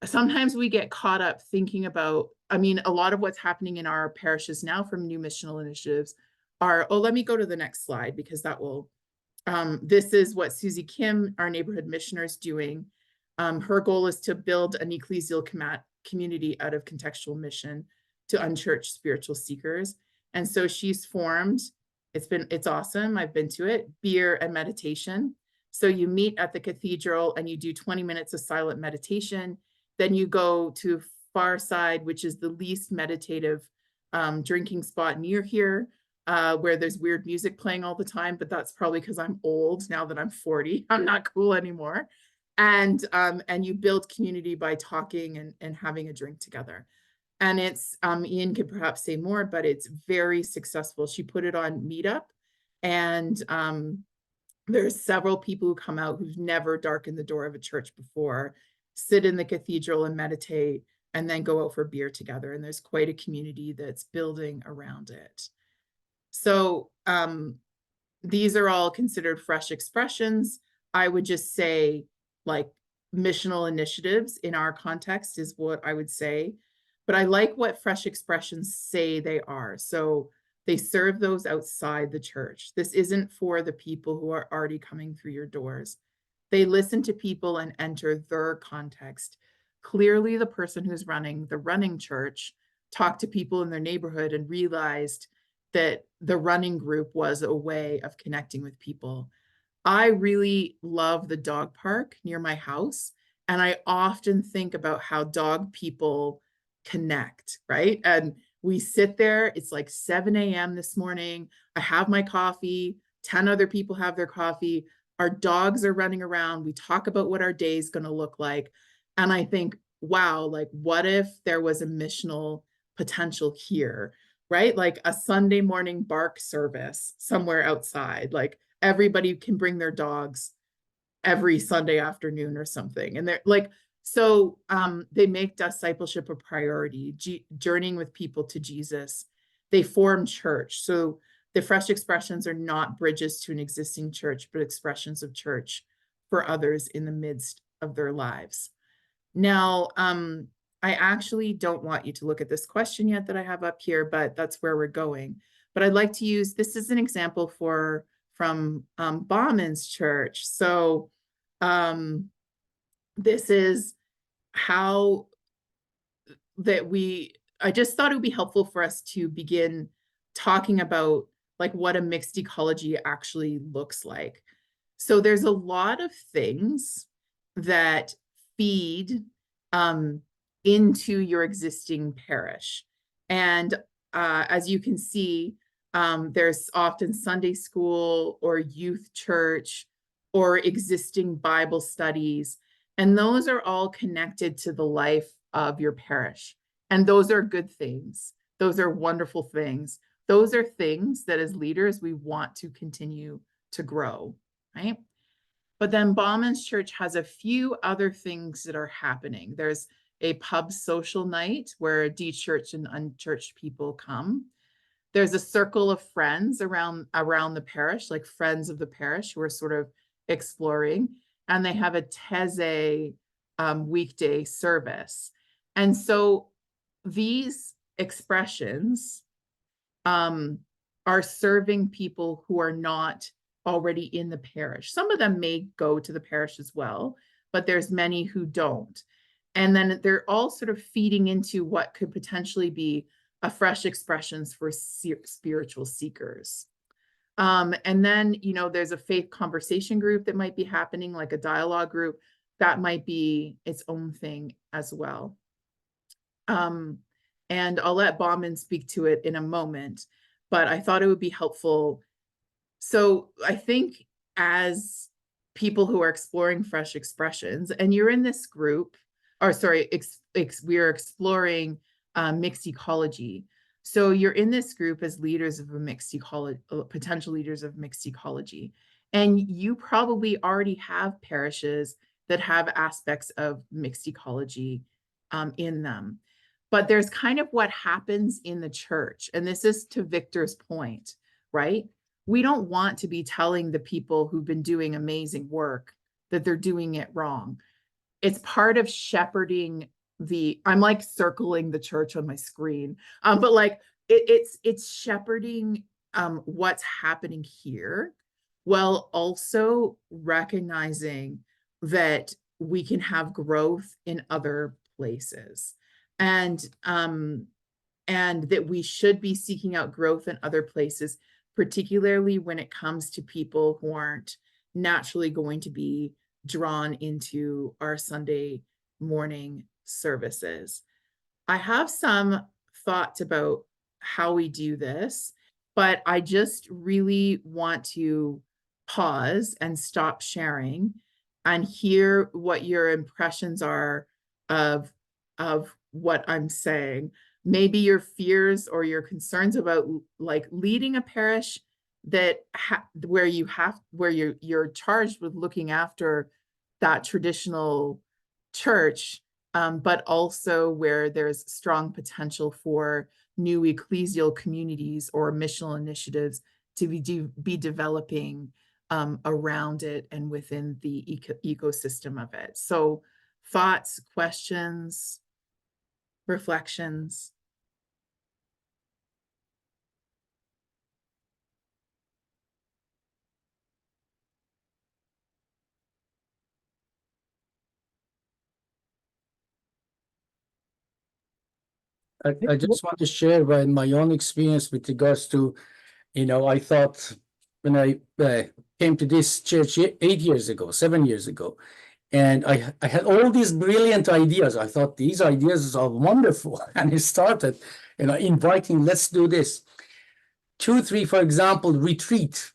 sometimes we get caught up thinking about, I mean, a lot of what's happening in our parishes now from new missional initiatives are, oh, let me go to the next slide, because that will, this is what Susie Kim, our neighborhood missioner, is doing. Her goal is to build an ecclesial community out of contextual mission to unchurched spiritual seekers. And so she's formed, it's awesome. I've been to it, beer and meditation. So you meet at the cathedral and you do 20 minutes of silent meditation. Then you go to Far Side, which is the least meditative drinking spot near here, where there's weird music playing all the time, but that's probably because I'm old now that I'm 40. I'm not cool anymore. And you build community by talking and having a drink together. And it's, Ian could perhaps say more, but it's very successful. She put it on Meetup, And there's several people who come out who've never darkened the door of a church before, sit in the cathedral and meditate, and then go out for beer together. And there's quite a community that's building around it. So these are all considered fresh expressions. I would just say, like, missional initiatives in our context is what I would say. But I like what fresh expressions say they are. So they serve those outside the church. This isn't for the people who are already coming through your doors. They listen to people and enter their context. Clearly, the person who's running the running church talked to people in their neighborhood and realized that the running group was a way of connecting with people. I really love the dog park near my house, and I often think about how dog people connect, right? And we sit there, it's like 7 a.m. this morning. I have my coffee, 10 other people have their coffee. Our dogs are running around. We talk about what our day is going to look like. And I think, wow, like, what if there was a missional potential here, right? Like a Sunday morning bark service somewhere outside. Like, everybody can bring their dogs every Sunday afternoon or something. And they're like, so they make discipleship a priority, journeying with people to Jesus. They form church. So the fresh expressions are not bridges to an existing church, but expressions of church for others in the midst of their lives. Now, I actually don't want you to look at this question yet that I have up here, but that's where we're going. But I'd like to use this as an example from Bauman's church. So this is how I just thought it would be helpful for us to begin talking about like what a mixed ecology actually looks like. So there's a lot of things that feed into your existing parish. And as you can see, there's often Sunday school or youth church or existing Bible studies. And those are all connected to the life of your parish. And those are good things. Those are wonderful things. Those are things that as leaders, we want to continue to grow, right? But then Bauman's church has a few other things that are happening. There's a pub social night where de-churched and unchurched people come. There's a circle of friends around the parish, like friends of the parish who are sort of exploring, and they have a Teze weekday service. And so these expressions are serving people who are not already in the parish. Some of them may go to the parish as well, but there's many who don't. And then they're all sort of feeding into what could potentially be a fresh expressions for spiritual seekers. And then, you know, there's a faith conversation group that might be happening, like a dialogue group. That might be its own thing as well. And I'll let Bauman speak to it in a moment, but I thought it would be helpful. So I think as people who are exploring fresh expressions, and you're in this group, or sorry, we are exploring mixed ecology. So you're in this group as leaders of a mixed ecology, potential leaders of mixed ecology. And you probably already have parishes that have aspects of mixed ecology in them. But there's kind of what happens in the church. And this is to Victor's point, right? We don't want to be telling the people who've been doing amazing work that they're doing it wrong. It's part of shepherding I'm like circling the church on my screen, but like it's shepherding what's happening here, while also recognizing that we can have growth in other places, and that we should be seeking out growth in other places, particularly when it comes to people who aren't naturally going to be drawn into our Sunday morning services. I have some thoughts about how we do this, but I just really want to pause and stop sharing and hear what your impressions are of what I'm saying. Maybe your fears or your concerns about like leading a parish that where you're charged with looking after that traditional church, but also where there's strong potential for new ecclesial communities or missional initiatives to be developing around it and within the ecosystem of it. So thoughts, questions, reflections? I just want to share my own experience with regards to, I thought when I came to this church 8 years ago, 7 years ago, and I had all these brilliant ideas. I thought these ideas are wonderful. And it started, inviting, let's do this. 2, 3, for example, retreat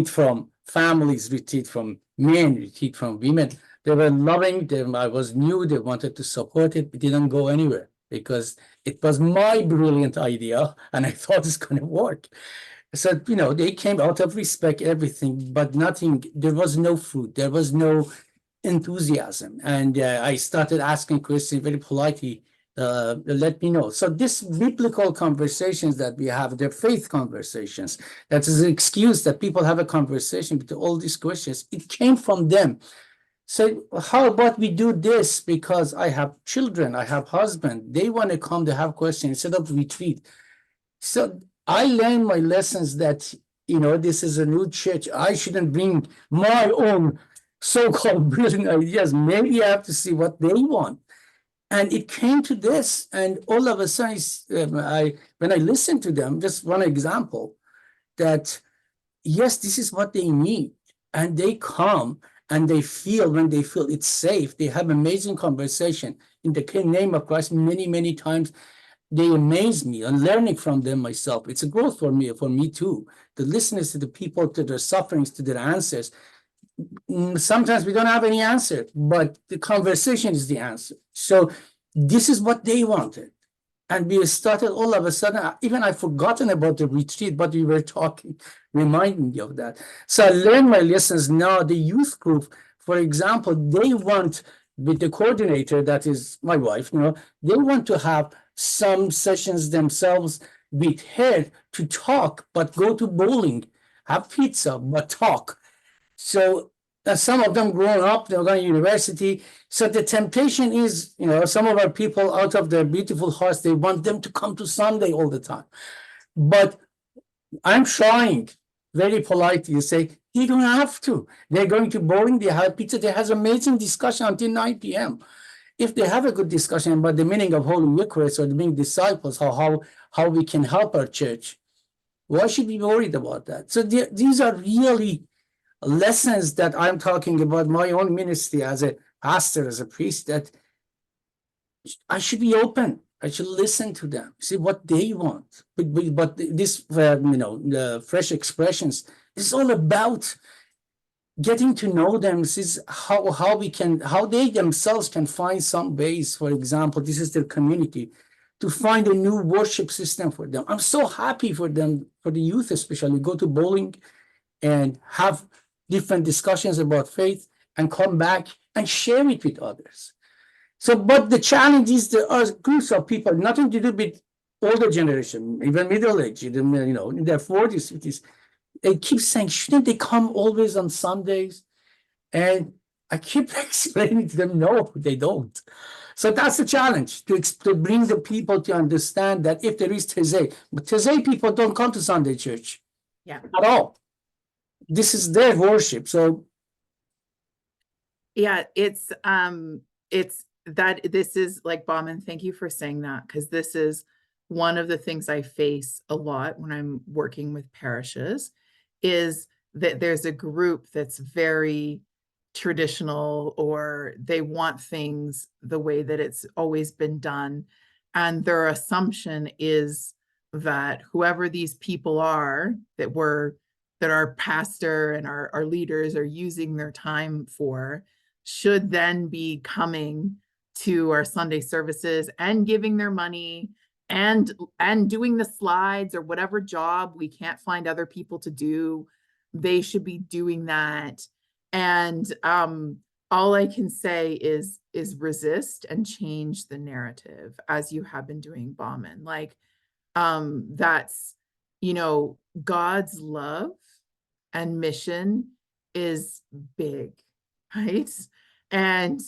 from families, retreat from men, retreat from women. They were loving them. I was new. They wanted to support it. It didn't go anywhere because it was my brilliant idea and I thought it's going to work. So, they came out of respect, everything, but nothing, there was no fruit. There was no enthusiasm. And I started asking questions very politely, let me know. So this biblical conversations that we have, they're faith conversations. That is an excuse that people have a conversation with all these questions. It came from them. So how about we do this because I have children, I have husband, they want to come to have questions instead of retreat. So I learned my lessons that, this is a new church. I shouldn't bring my own so-called brilliant ideas. Maybe I have to see what they want. And it came to this, and all of a sudden, when I listened to them, just one example, that yes, this is what they need. And they come and they feel, when they feel it's safe, they have amazing conversation in the name of Christ many, many times. They amaze me and learning from them myself. It's a growth for me too. The listeners to the people, to their sufferings, to their answers. Sometimes we don't have any answer, but the conversation is the answer. So this is what they wanted. And we started all of a sudden, even I've forgotten about the retreat, but we were talking, reminding me of that. So I learned my lessons now. The youth group, for example, they want, with the coordinator, that is my wife, they want to have some sessions themselves with her to talk, but go to bowling, have pizza, but talk. So some of them grown up, they're going to university. So the temptation is, some of our people out of their beautiful hearts, they want them to come to Sunday all the time. But I'm trying very politely to say, you don't have to. They're going to bowling, they have pizza, they have amazing discussion until 9 p.m. If they have a good discussion about the meaning of Holy Eucharist or being disciples, how we can help our church, why should we be worried about that? So these are really lessons that I'm talking about my own ministry as a pastor, as a priest, that I should be open. I should listen to them, see what they want. But this, the fresh expressions is all about getting to know them. This is how they themselves can find some ways. For example, this is their community, to find a new worship system for them. I'm so happy for them, for the youth especially, go to bowling and have different discussions about faith and come back and share it with others. So, but the challenge is there are groups of people, nothing to do with older generation, even middle age, in their 40s, 50s. They keep saying, shouldn't they come always on Sundays? And I keep explaining to them, no, they don't. So that's the challenge, to bring the people to understand that if there is Tezay, but Tezay people don't come to Sunday church at all. This is their worship. So yeah, it's that this is like, Bauman, thank you for saying that, because this is one of the things I face a lot when I'm working with parishes, is that there's a group that's very traditional, or they want things the way that it's always been done. And their assumption is that whoever these people are that our pastor and our leaders are using their time for should then be coming to our Sunday services and giving their money and doing the slides or whatever job we can't find other people to do, they should be doing that. And all I can say is resist and change the narrative, as you have been doing, Bauman. Like, that's, you know, God's love and mission is big, right? And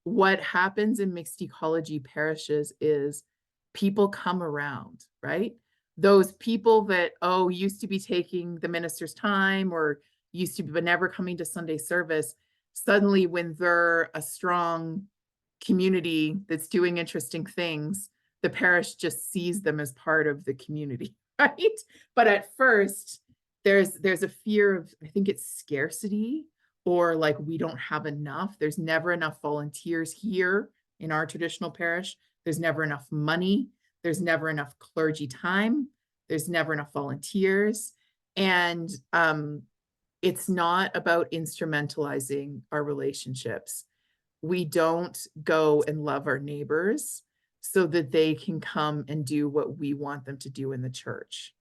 what happens in mixed ecology parishes is people come around, right? Those people that, oh, used to be taking the minister's time or used to be but never coming to Sunday service, suddenly when they're a strong community that's doing interesting things, the parish just sees them as part of the community, right? But at first, there's a fear of, I think it's scarcity, or like we don't have enough. There's never enough volunteers here in our traditional parish. There's never enough money. There's never enough clergy time. There's never enough volunteers. And it's not about instrumentalizing our relationships. We don't go and love our neighbors so that they can come and do what we want them to do in the church.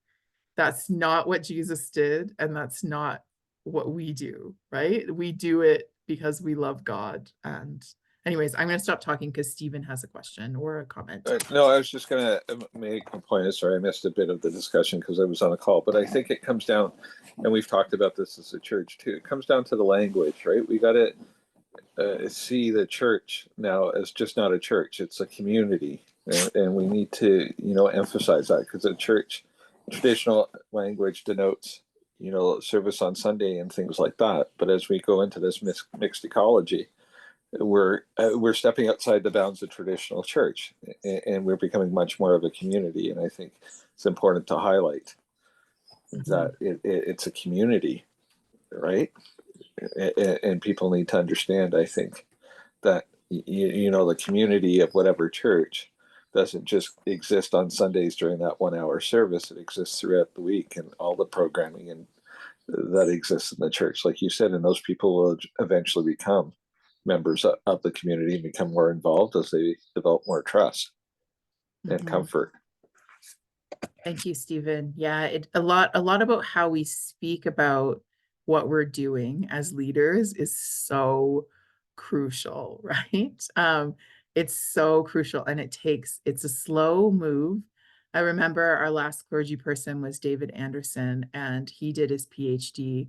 That's not what Jesus did, and that's not what we do, right? We do it because we love God. And anyways, I'm going to stop talking because Stephen has a question or a comment. No, I was just going to make a point. Sorry, I missed a bit of the discussion because I was on a call, but I think it comes down, and we've talked about this as a church too, it comes down to the language, right? We got to see the church now as just not a church, it's a community. And we need to, emphasize that, because the church, traditional language denotes, service on Sunday and things like that. But as we go into this mixed ecology, we're stepping outside the bounds of traditional church, and we're becoming much more of a community. And I think it's important to highlight that it's a community, right? And people need to understand, I think, that the community of whatever church doesn't just exist on Sundays during that 1 hour service. It exists throughout the week and all the programming and that exists in the church, like you said. And those people will eventually become members of the community and become more involved as they develop more trust and comfort. Thank you, Stephen. Yeah, a lot about how we speak about what we're doing as leaders is so crucial, right? It's so crucial, and it's a slow move. I remember our last clergy person was David Anderson, and he did his PhD,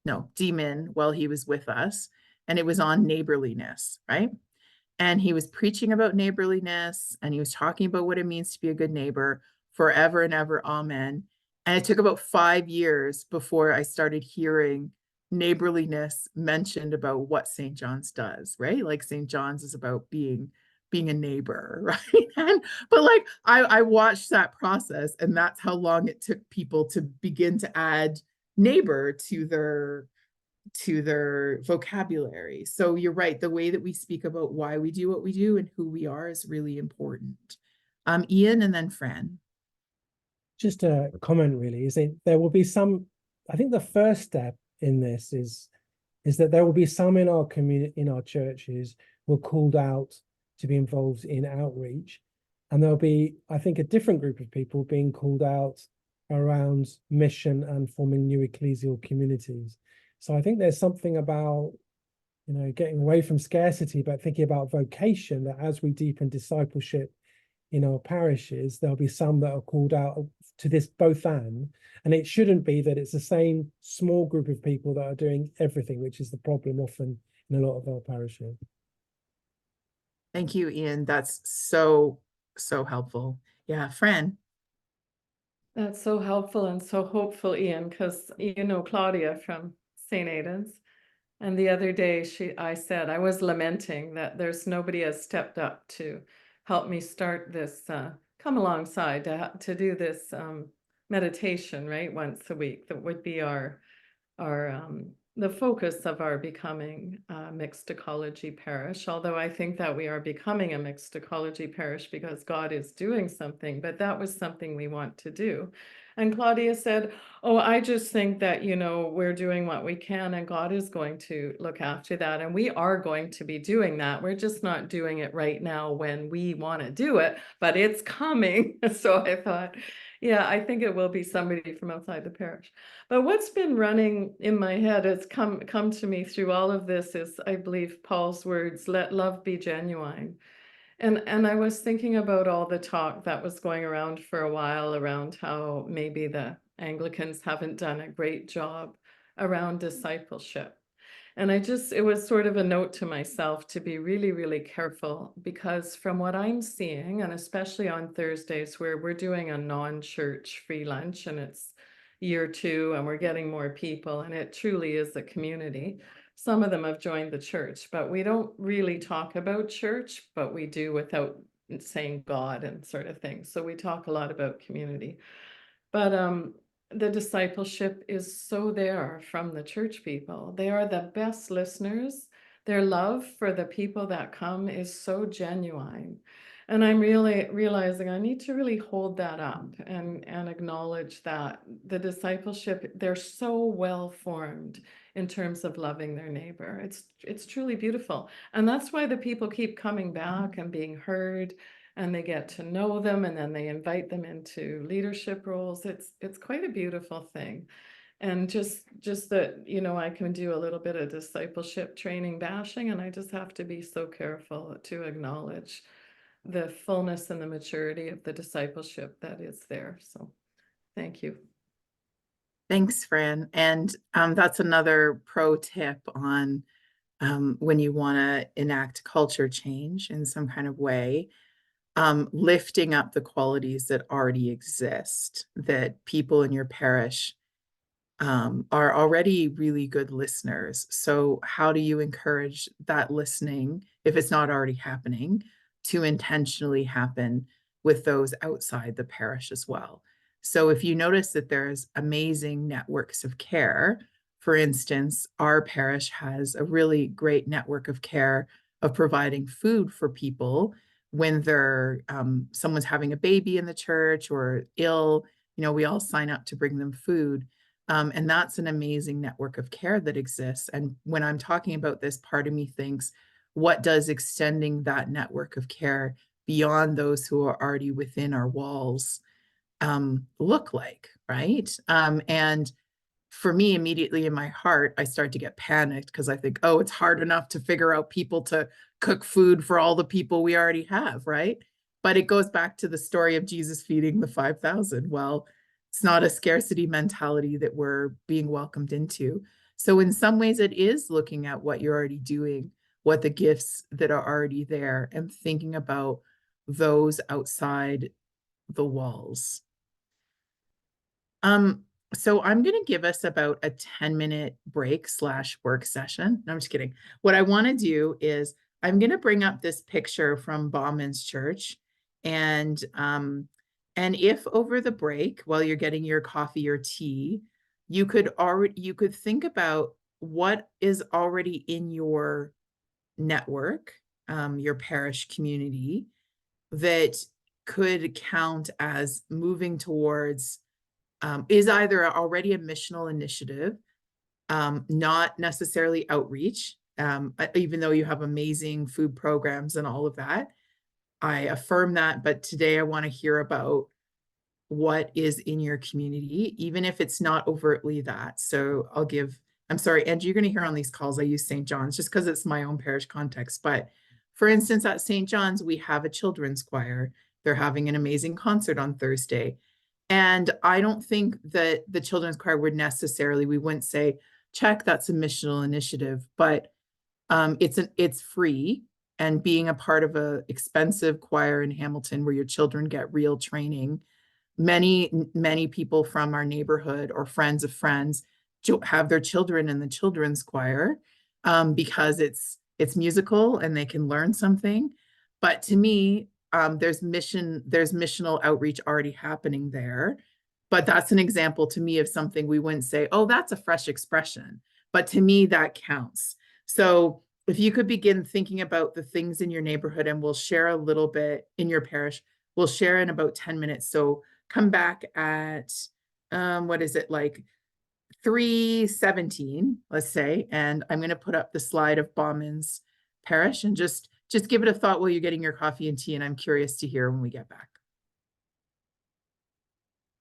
DMin, while he was with us, and it was on neighborliness, right? And he was preaching about neighborliness, and he was talking about what it means to be a good neighbor forever and ever. Amen. And it took about 5 years before I started hearing neighborliness mentioned about what St. John's does, right? Like St. John's is about being a neighbor, right? But like I watched that process, and that's how long it took people to begin to add neighbor to their vocabulary. So you're right, the way that we speak about why we do what we do and who we are is really important. Ian, and then Fran. Just a comment, really, is it there will be some, I think the first step in this is that there will be some in our community, in our churches, who are called out to be involved in outreach. And there'll be, I think, a different group of people being called out around mission and forming new ecclesial communities. So I think there's something about, getting away from scarcity, but thinking about vocation, that as we deepen discipleship in our parishes, there'll be some that are called out to this both and it shouldn't be that it's the same small group of people that are doing everything, which is the problem often in a lot of our parishes. Thank you, Ian. That's so helpful. Yeah, Fran. That's so helpful and so hopeful, Ian, because Claudia from St. Aidan's. And the other day I said, I was lamenting that there's nobody has stepped up to help me start this, come alongside to do this meditation, right? Once a week. That would be our the focus of our becoming a mixed ecology parish, although I think that we are becoming a mixed ecology parish because God is doing something, but that was something we want to do. And Claudia said, oh, I just think that, you know, we're doing what we can and God is going to look after that. And we are going to be doing that. We're just not doing it right now when we want to do it, but it's coming. So I thought, yeah, I think it will be somebody from outside the parish. But what's been running in my head, it's come to me through all of this, is I believe Paul's words, let love be genuine. And I was thinking about all the talk that was going around for a while around how maybe the Anglicans haven't done a great job around discipleship. And it was sort of a note to myself to be really, really careful, because from what I'm seeing, and especially on Thursdays where we're doing a non-church free lunch and it's year 2 and we're getting more people and it truly is a community. Some of them have joined the church, but we don't really talk about church, but we do without saying God and sort of thing. So we talk a lot about community. But the discipleship is so there from the church people. They are the best listeners. Their love for the people that come is so genuine. And I'm really realizing I need to really hold that up and acknowledge that the discipleship, they're so well formed in terms of loving their neighbor. It's truly beautiful. And that's why the people keep coming back and being heard, and they get to know them, and then they invite them into leadership roles. It's quite a beautiful thing. And just that, you know, I can do a little bit of discipleship training bashing, and I just have to be so careful to acknowledge the fullness and the maturity of the discipleship that is there. So thank you. Thanks, Fran. And that's another pro tip on when you want to enact culture change in some kind of way, lifting up the qualities that already exist, that people in your parish are already really good listeners. So how do you encourage that listening, if it's not already happening, to intentionally happen with those outside the parish as well? So if you notice that there's amazing networks of care, for instance, our parish has a really great network of care of providing food for people when they're someone's having a baby in the church or ill. You know, we all sign up to bring them food. And that's an amazing network of care that exists. And when I'm talking about this, part of me thinks, what does extending that network of care beyond those who are already within our walls look like, right? And for me, immediately in my heart, I start to get panicked because I think, oh, it's hard enough to figure out people to cook food for all the people we already have, right? But it goes back to the story of Jesus feeding the 5,000. Well, it's not a scarcity mentality that we're being welcomed into. So in some ways, it is looking at what you're already doing, what the gifts that are already there, and thinking about those outside the walls. So I'm going to give us about a 10-minute break / work session. No, I'm just kidding. What I want to do is I'm going to bring up this picture from Bauman's Church. And if over the break, while you're getting your coffee or tea, you could think about what is already in your network, your parish community, that could count as moving towards is either already a missional initiative, not necessarily outreach, even though you have amazing food programs and all of that. I affirm that, but today I want to hear about what is in your community, even if it's not overtly that. So I'm sorry, Andrew, you're going to hear on these calls, I use St. John's just because it's my own parish context. But for instance, at St. John's, we have a children's choir. They're having an amazing concert on Thursday. And I don't think that the children's choir would necessarily, we wouldn't say, check, that's a missional initiative, but it's free. And being a part of an expensive choir in Hamilton where your children get real training, many people from our neighborhood or friends of friends have their children in the children's choir because it's musical and they can learn something. But to me, there's missional outreach already happening there. But that's an example to me of something we wouldn't say, oh, that's a fresh expression. but to me, that counts. So if you could begin thinking about the things in your neighborhood, and we'll share a little bit in your parish, we'll share in about 10 minutes. So come back at, what is it, like 3:17, let's say, and I'm going to put up the slide of Bauman's parish, and just give it a thought while you're getting your coffee and tea, and I'm curious to hear when we get back.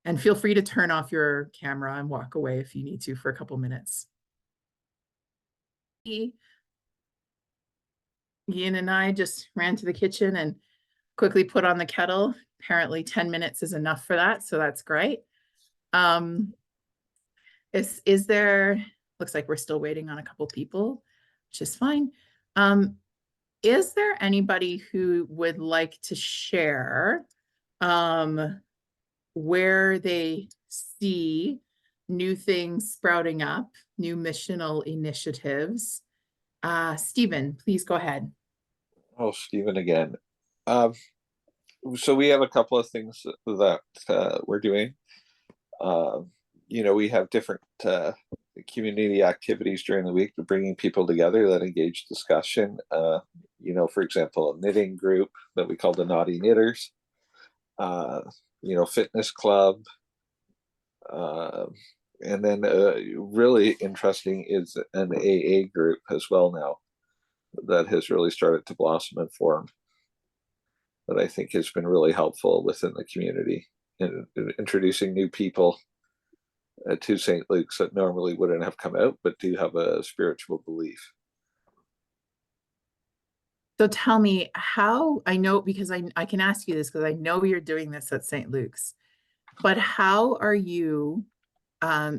And feel free to turn off your camera and walk away if you need to for a couple minutes. Ian and I just ran to the kitchen and quickly put on the kettle. Apparently 10 minutes is enough for that, so that's great. Is there, looks like we're still waiting on a couple people, which is fine. Is there anybody who would like to share where they see new things sprouting up, new missional initiatives? Stephen, please go ahead. Oh, Stephen again. So we have a couple of things that we're doing. We have different community activities during the week, bringing people together that engage discussion. For example, a knitting group that we call the Naughty Knitters. Fitness club. And then really interesting is an AA group as well now that has really started to blossom and form, that I think has been really helpful within the community in introducing new people to St. Luke's that normally wouldn't have come out, but do have a spiritual belief. So tell me how, I know, because I can ask you this because I know you're doing this at St. Luke's, but how are you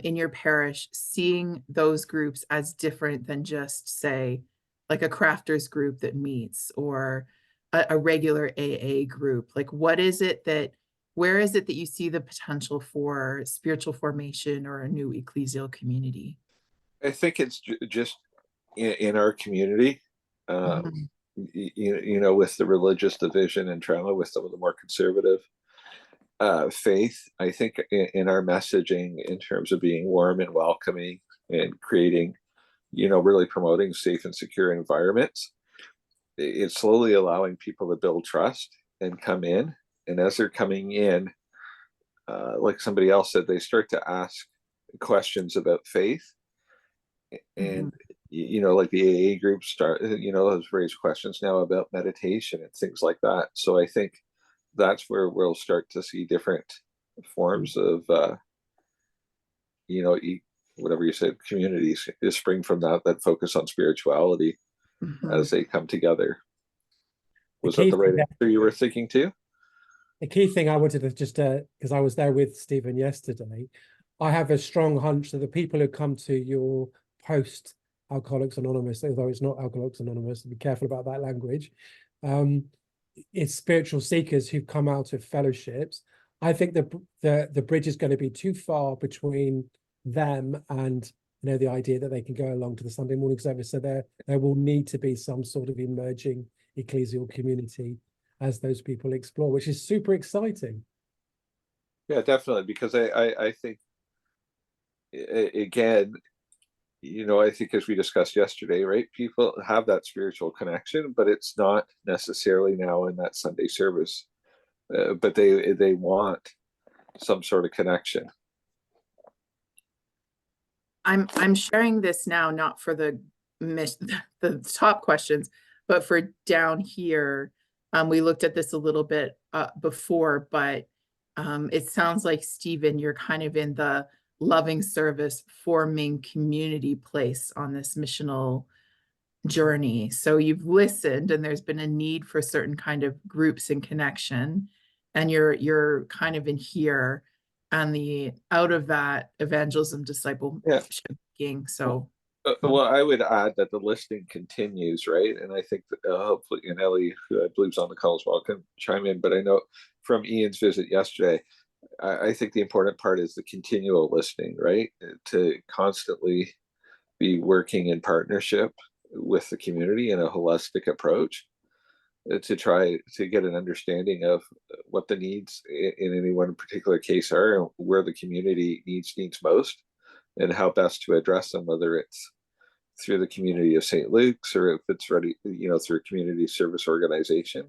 in your parish seeing those groups as different than just, say, like a crafters group that meets, or a regular AA group? Like, where is it that you see the potential for spiritual formation or a new ecclesial community? I think it's just in our community, Mhm. with the religious division and trauma with some of the more conservative faith. I think in our messaging, in terms of being warm and welcoming and creating, really promoting safe and secure environments, it's slowly allowing people to build trust and come in. And as they're coming in, like somebody else said, they start to ask questions about faith. And like the AA group has raised questions now about meditation and things like that. So I think that's where we'll start to see different forms of whatever you said, communities spring from that focus on spirituality as they come together. Was that the right answer you were thinking too? The key thing I wanted to just, because I was there with Stephen yesterday, I have a strong hunch that the people who come to your post Alcoholics Anonymous, although it's not Alcoholics Anonymous, be careful about that language, it's spiritual seekers who've come out of fellowships. I think the bridge is going to be too far between them and the idea that they can go along to the Sunday morning service. So there will need to be some sort of emerging ecclesial community as those people explore, which is super exciting. Yeah, definitely, because I think, again, I think as we discussed yesterday, right, people have that spiritual connection, but it's not necessarily now in that Sunday service, but they want some sort of connection. I'm sharing this now, not for the top questions, but for down here. We looked at this a little bit before, but it sounds like, Stephen, you're kind of in the loving service, forming community place on this missional journey. So you've listened, and there's been a need for certain kind of groups and connection, and you're kind of in here, and the out of that evangelism, discipleship. So well, I would add that the listing continues, right? And I think that hopefully, and Ellie, who I believe is on the call as well, can chime in. But I know from Ian's visit yesterday, I think the important part is the continual listening, right? To constantly be working in partnership with the community in a holistic approach, to try to get an understanding of what the needs in any one particular case are, and where the community needs most, and how best to address them, whether it's through the community of St. Luke's, or if it's ready, through a community service organization.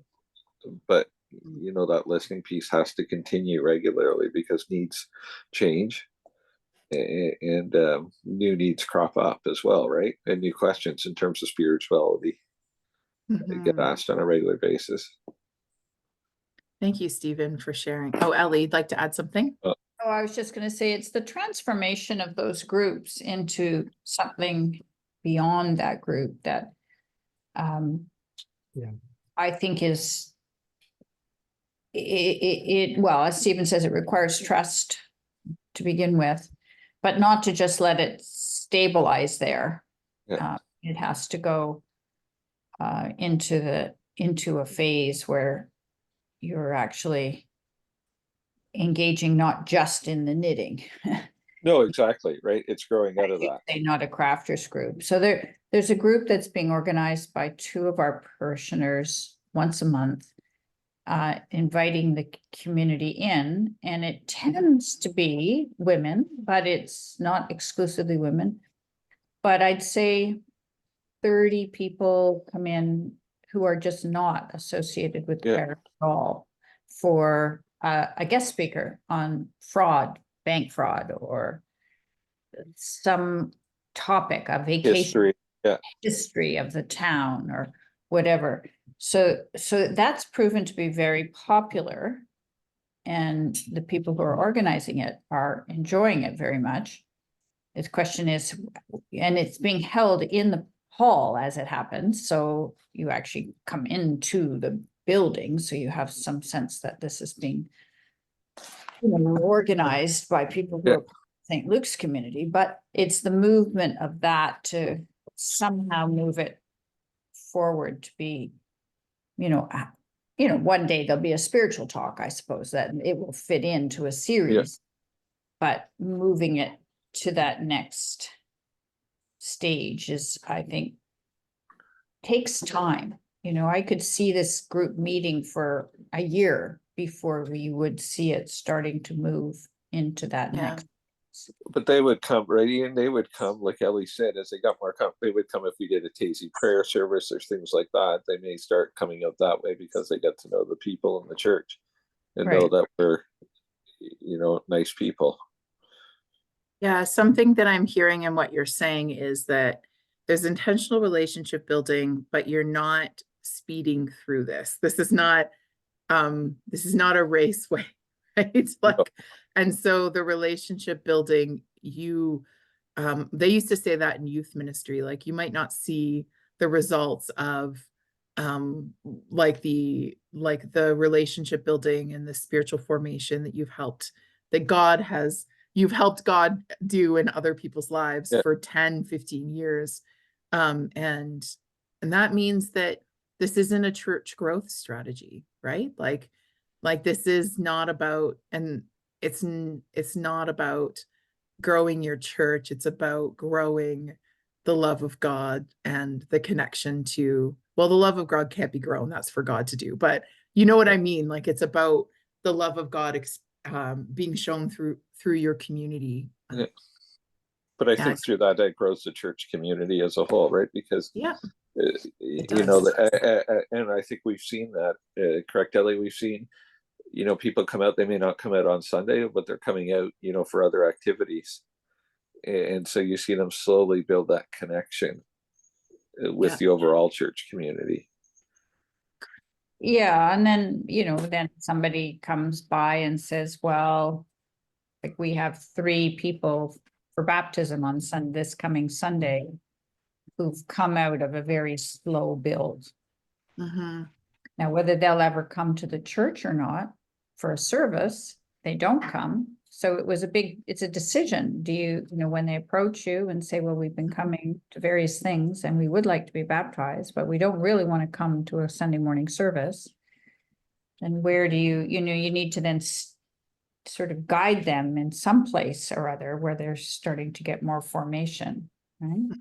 But, that listening piece has to continue regularly because needs change and new needs crop up as well, right? And new questions in terms of spirituality get asked on a regular basis. Thank you, Stephen, for sharing. Oh, Ellie, you'd like to add something? Oh, I was just going to say it's the transformation of those groups into something beyond that group that I think is well, as Stephen says, it requires trust to begin with, but not to just let it stabilize there. Yeah. It has to go into a phase where you're actually engaging not just in the knitting. No, exactly, right? It's growing out of that. Not a crafters group. So there's a group that's being organized by 2 of our parishioners once a month, inviting the community in, and it tends to be women, but it's not exclusively women. But I'd say 30 people come in who are just not associated with the parish at all for a guest speaker on fraud, bank fraud, or some topic, a vacation history of the town or whatever. So that's proven to be very popular, and the people who are organizing it are enjoying it very much. The question is, and it's being held in the hall as it happens, so you actually come into the building, so you have some sense that this is being organized by people who are St. Luke's community, but it's the movement of that to somehow move it forward to be, one day there'll be a spiritual talk, I suppose, that it will fit into a series, but moving it to that next stage is, I think, takes time. I could see this group meeting for a year before we would see it starting to move into that next. But they would come, right, Ian? They would come, like Ellie said, as they got more they would come if we did a Tazy prayer service or things like that. They may start coming out that way because they get to know the people in the church and know that we're, nice people. Yeah, something that I'm hearing in what you're saying is that there's intentional relationship building, but you're not speeding through this. This is not a raceway, right? And so the relationship building, they used to say that in youth ministry, like you might not see the results of like the relationship building and the spiritual formation that you've helped God do in other people's lives for 10, 15 years. And that means that this isn't a church growth strategy, right? Like this is not about, and it's not about growing your church. It's about growing the love of God and the connection to, well, the love of God can't be grown. That's for God to do. But you know what I mean? Like it's about the love of God being shown through your community. But I think through that, it grows the church community as a whole, right? Because, and I think we've seen that, correct, Ellie? We've seen, people come out, they may not come out on Sunday, but they're coming out, for other activities. And so you see them slowly build that connection with the overall church community. Yeah, and then, then somebody comes by and says, well, like we have 3 people for baptism on this coming Sunday who've come out of a very slow build. Now, whether they'll ever come to the church or not for a service, they don't come. So it's a decision. Do you, when they approach you and say, well, we've been coming to various things and we would like to be baptized, but we don't really want to come to a Sunday morning service. And where do you need to then sort of guide them in some place or other where they're starting to get more formation, right?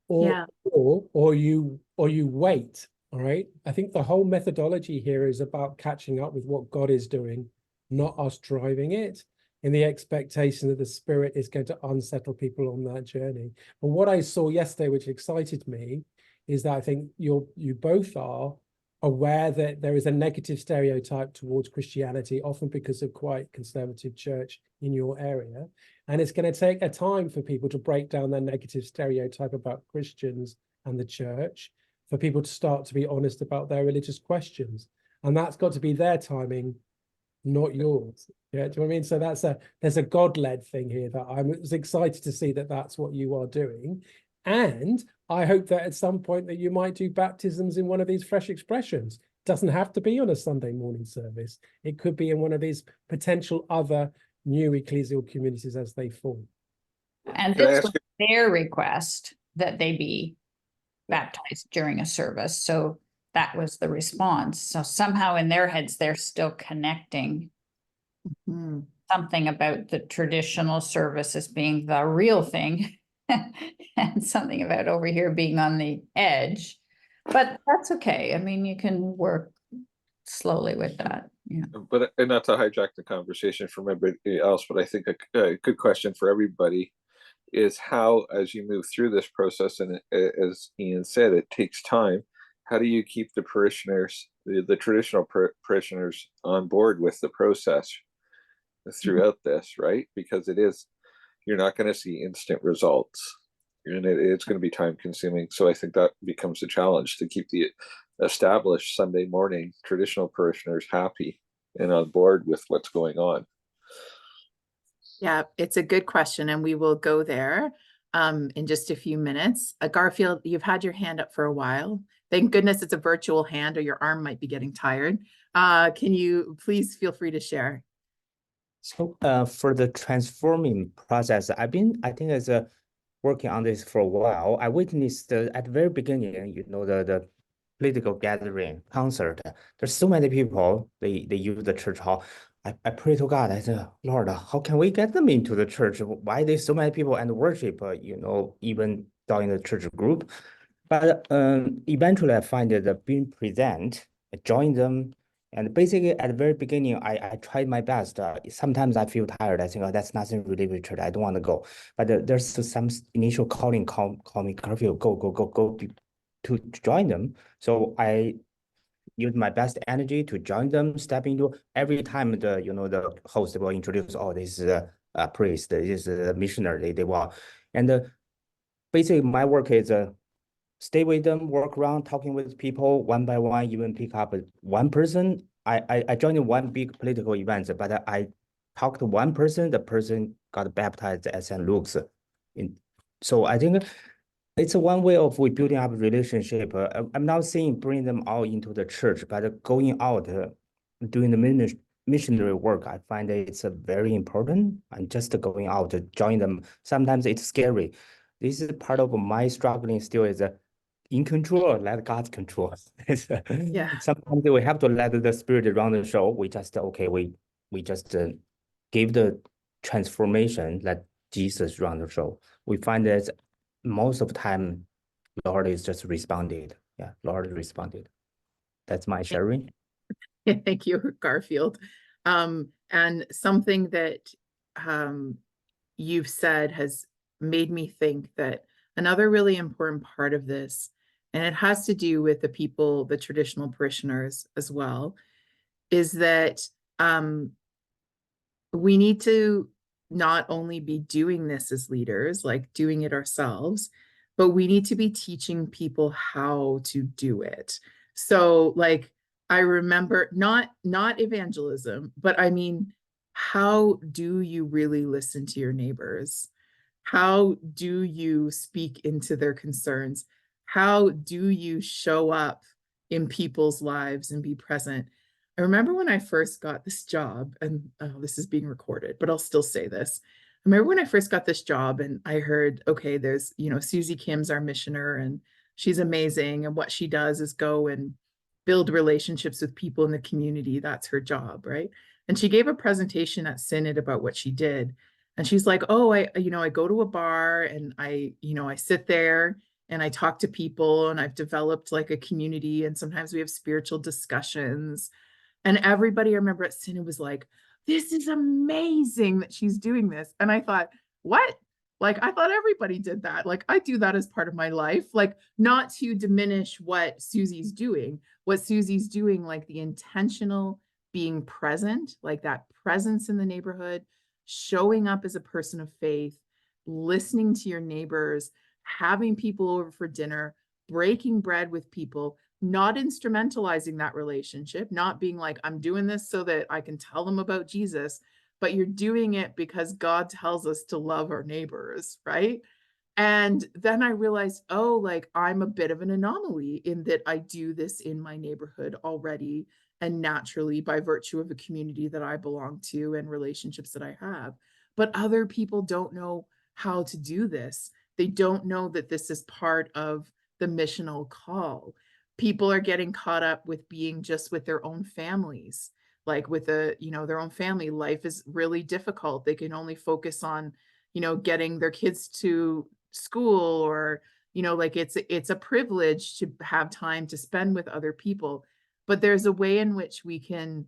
Or you wait. All right. I think the whole methodology here is about catching up with what God is doing, not us driving it. in the expectation that the Spirit is going to unsettle people on that journey. But what I saw yesterday, which excited me, is that I think you both are aware that there is a negative stereotype towards Christianity, often because of quite conservative church in your area. And it's going to take a time for people to break down their negative stereotype about Christians and the church, for people to start to be honest about their religious questions. And that's got to be their timing, not yours. Yeah, do you know what I mean? So there's a God-led thing here that I was excited to see that that's what you are doing. And I hope that at some point that you might do baptisms in one of these fresh expressions. Doesn't have to be on a Sunday morning service. It could be in one of these potential other new ecclesial communities as they form. And Can I this ask was their request that they be baptized during a service. So that was the response. So somehow in their heads, they're still connecting Hmm. something about the traditional service as being the real thing and something about over here being on the edge. But that's okay. I mean, you can work slowly with that. Yeah. But and not to hijack the conversation from everybody else, but I think a good question for everybody is how, as you move through this process, and as Ian said, it takes time. How do you keep the parishioners, the traditional parishioners, on board with the process throughout this, right? Because you're not going to see instant results, and it's going to be time consuming. So I think that becomes a challenge to keep the established Sunday morning traditional parishioners happy and on board with what's going on. Yeah, it's a good question, and we will go there in just a few minutes. Garfield, you've had your hand up for a while. Thank goodness it's a virtual hand, or your arm might be getting tired. Can you please feel free to share? So for the transforming process, I think it's working on this for a while. I witnessed at the very beginning, the political gathering concert. There's so many people, they use the church hall. I pray to God. I said, Lord, how can we get them into the church? Why there's so many people and worship, even join the church group? But eventually I find that being present, I join them. And basically at the very beginning, I tried my best. Sometimes I feel tired. I think, oh, that's nothing really with church. I don't want to go. But there's some initial calling, call me, Garfield, go to join them. So I use my best energy to join them, step into every time the host will introduce, oh, this is a priest, this is a missionary, they will. And basically my work is stay with them, work around, talking with people one by one, even pick up one person. I joined one big political event, but I talked to one person, the person got baptized at St. Luke's. So I think it's one way of we building up a relationship. I'm not saying bring them all into the church, but going out, doing the missionary work, I find it's very important. And just going out to join them, sometimes it's scary. This is part of my struggling still is in control, let God control. Yeah. Sometimes we have to let the Spirit run the show. We just, okay, we just give the transformation, let Jesus run the show. We find that most of the time, Lord is just responded. Yeah, Lord responded. That's my sharing. Thank you, Garfield. And something that you've said has made me think that another really important part of this, and it has to do with the people, the traditional parishioners as well, is that we need to not only be doing this as leaders, like doing it ourselves, but we need to be teaching people how to do it. So like, I remember not evangelism, but I mean, how do you really listen to your neighbors? How do you speak into their concerns? How do you show up in people's lives and be present? I remember when I first got this job, and this is being recorded, but I'll still say this. I remember when I first got this job and I heard, okay, there's, Susie Kim's our missioner and she's amazing. And what she does is go and build relationships with people in the community. That's her job, right? And she gave a presentation at Synod about what she did. And she's like, oh, I go to a bar and I sit there and I talk to people and I've developed like a community and sometimes we have spiritual discussions. And everybody, I remember at Synod was like, this is amazing that she's doing this. And I thought, what? Like, I thought everybody did that. Like, I do that as part of my life, like, not to diminish what Susie's doing. What Susie's doing, like the intentional being present, like that presence in the neighborhood, showing up as a person of faith, listening to your neighbors, having people over for dinner, breaking bread with people, not instrumentalizing that relationship, not being like, I'm doing this so that I can tell them about Jesus, but you're doing it because God tells us to love our neighbors, right? And then I realized, oh, like I'm a bit of an anomaly in that I do this in my neighborhood already and naturally by virtue of a community that I belong to and relationships that I have. But other people don't know how to do this. They don't know that this is part of the missional call. People are getting caught up with being just with their own families, like with their own family. Life is really difficult. They can only focus on, getting their kids to school, or, like it's a privilege to have time to spend with other people. But there's a way in which we can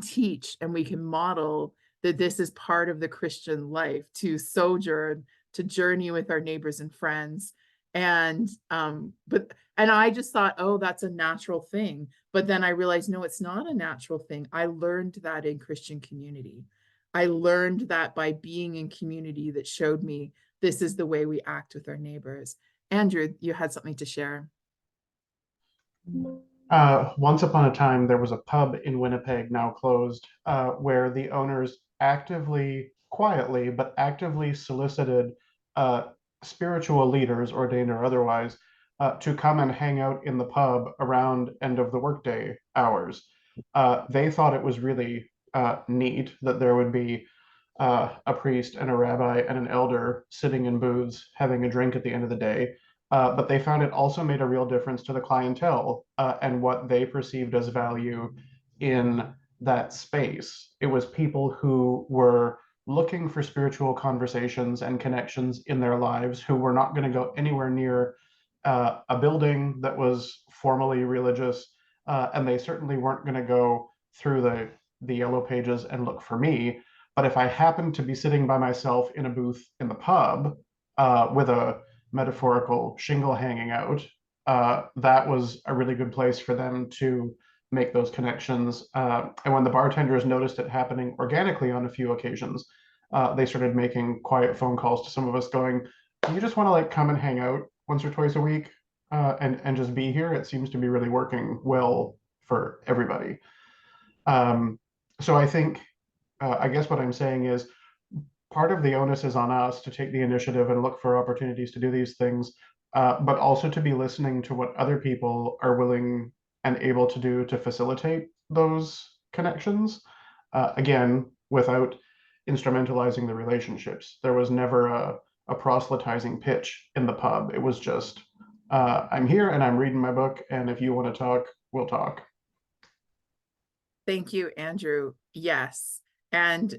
teach and we can model that this is part of the Christian life, to sojourn, to journey with our neighbors and friends. And I just thought, oh, that's a natural thing. But then I realized, no, it's not a natural thing. I learned that in Christian community. I learned that by being in community that showed me this is the way we act with our neighbors. Andrew, you had something to share. Once upon a time, there was a pub in Winnipeg, now closed, where the owners quietly, but actively solicited spiritual leaders, ordained or otherwise, to come and hang out in the pub around end of the workday hours. They thought it was really neat that there would be a priest and a rabbi and an elder sitting in booths having a drink at the end of the day. But they found it also made a real difference to the clientele and what they perceived as value in that space. It was people who were looking for spiritual conversations and connections in their lives, who were not going to go anywhere near a building that was formally religious, and they certainly weren't going to go through the yellow pages and look for me. But if I happened to be sitting by myself in a booth in the pub with a metaphorical shingle hanging out, that was a really good place for them to make those connections. And when the bartenders noticed it happening organically on a few occasions, they started making quiet phone calls to some of us going, do you just want to like come and hang out once or twice a week and just be here? It seems to be really working well for everybody. So I think, I guess what I'm saying is part of the onus is on us to take the initiative and look for opportunities to do these things, but also to be listening to what other people are willing and able to do to facilitate those connections. Again, without instrumentalizing the relationships. There was never a proselytizing pitch in the pub. It was just, I'm here and I'm reading my book, and if you want to talk, we'll talk. Thank you, Andrew. Yes. And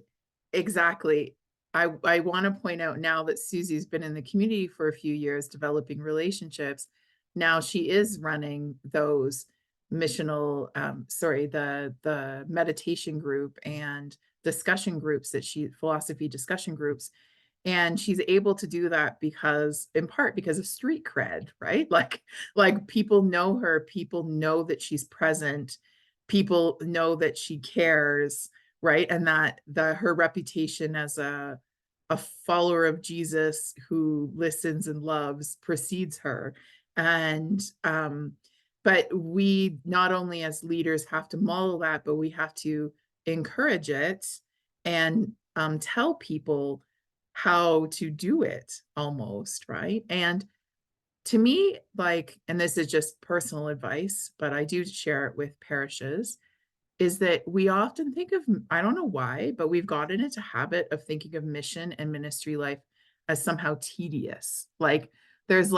exactly. I want to point out now that Susie's been in the community for a few years, developing relationships. Now she is running those missional, the meditation group and discussion groups philosophy discussion groups. And she's able to do that in part because of street cred, right? Like people know her, people know that she's present, people know that she cares, right? And that her reputation as a follower of Jesus who listens and loves precedes her. And but we not only as leaders have to model that, but we have to encourage it and tell people how to do it almost, right? And to me, and this is just personal advice, but I do share it with parishes, is that we often think of, I don't know why, but we've gotten into habit of thinking of mission and ministry life as somehow tedious. Like there's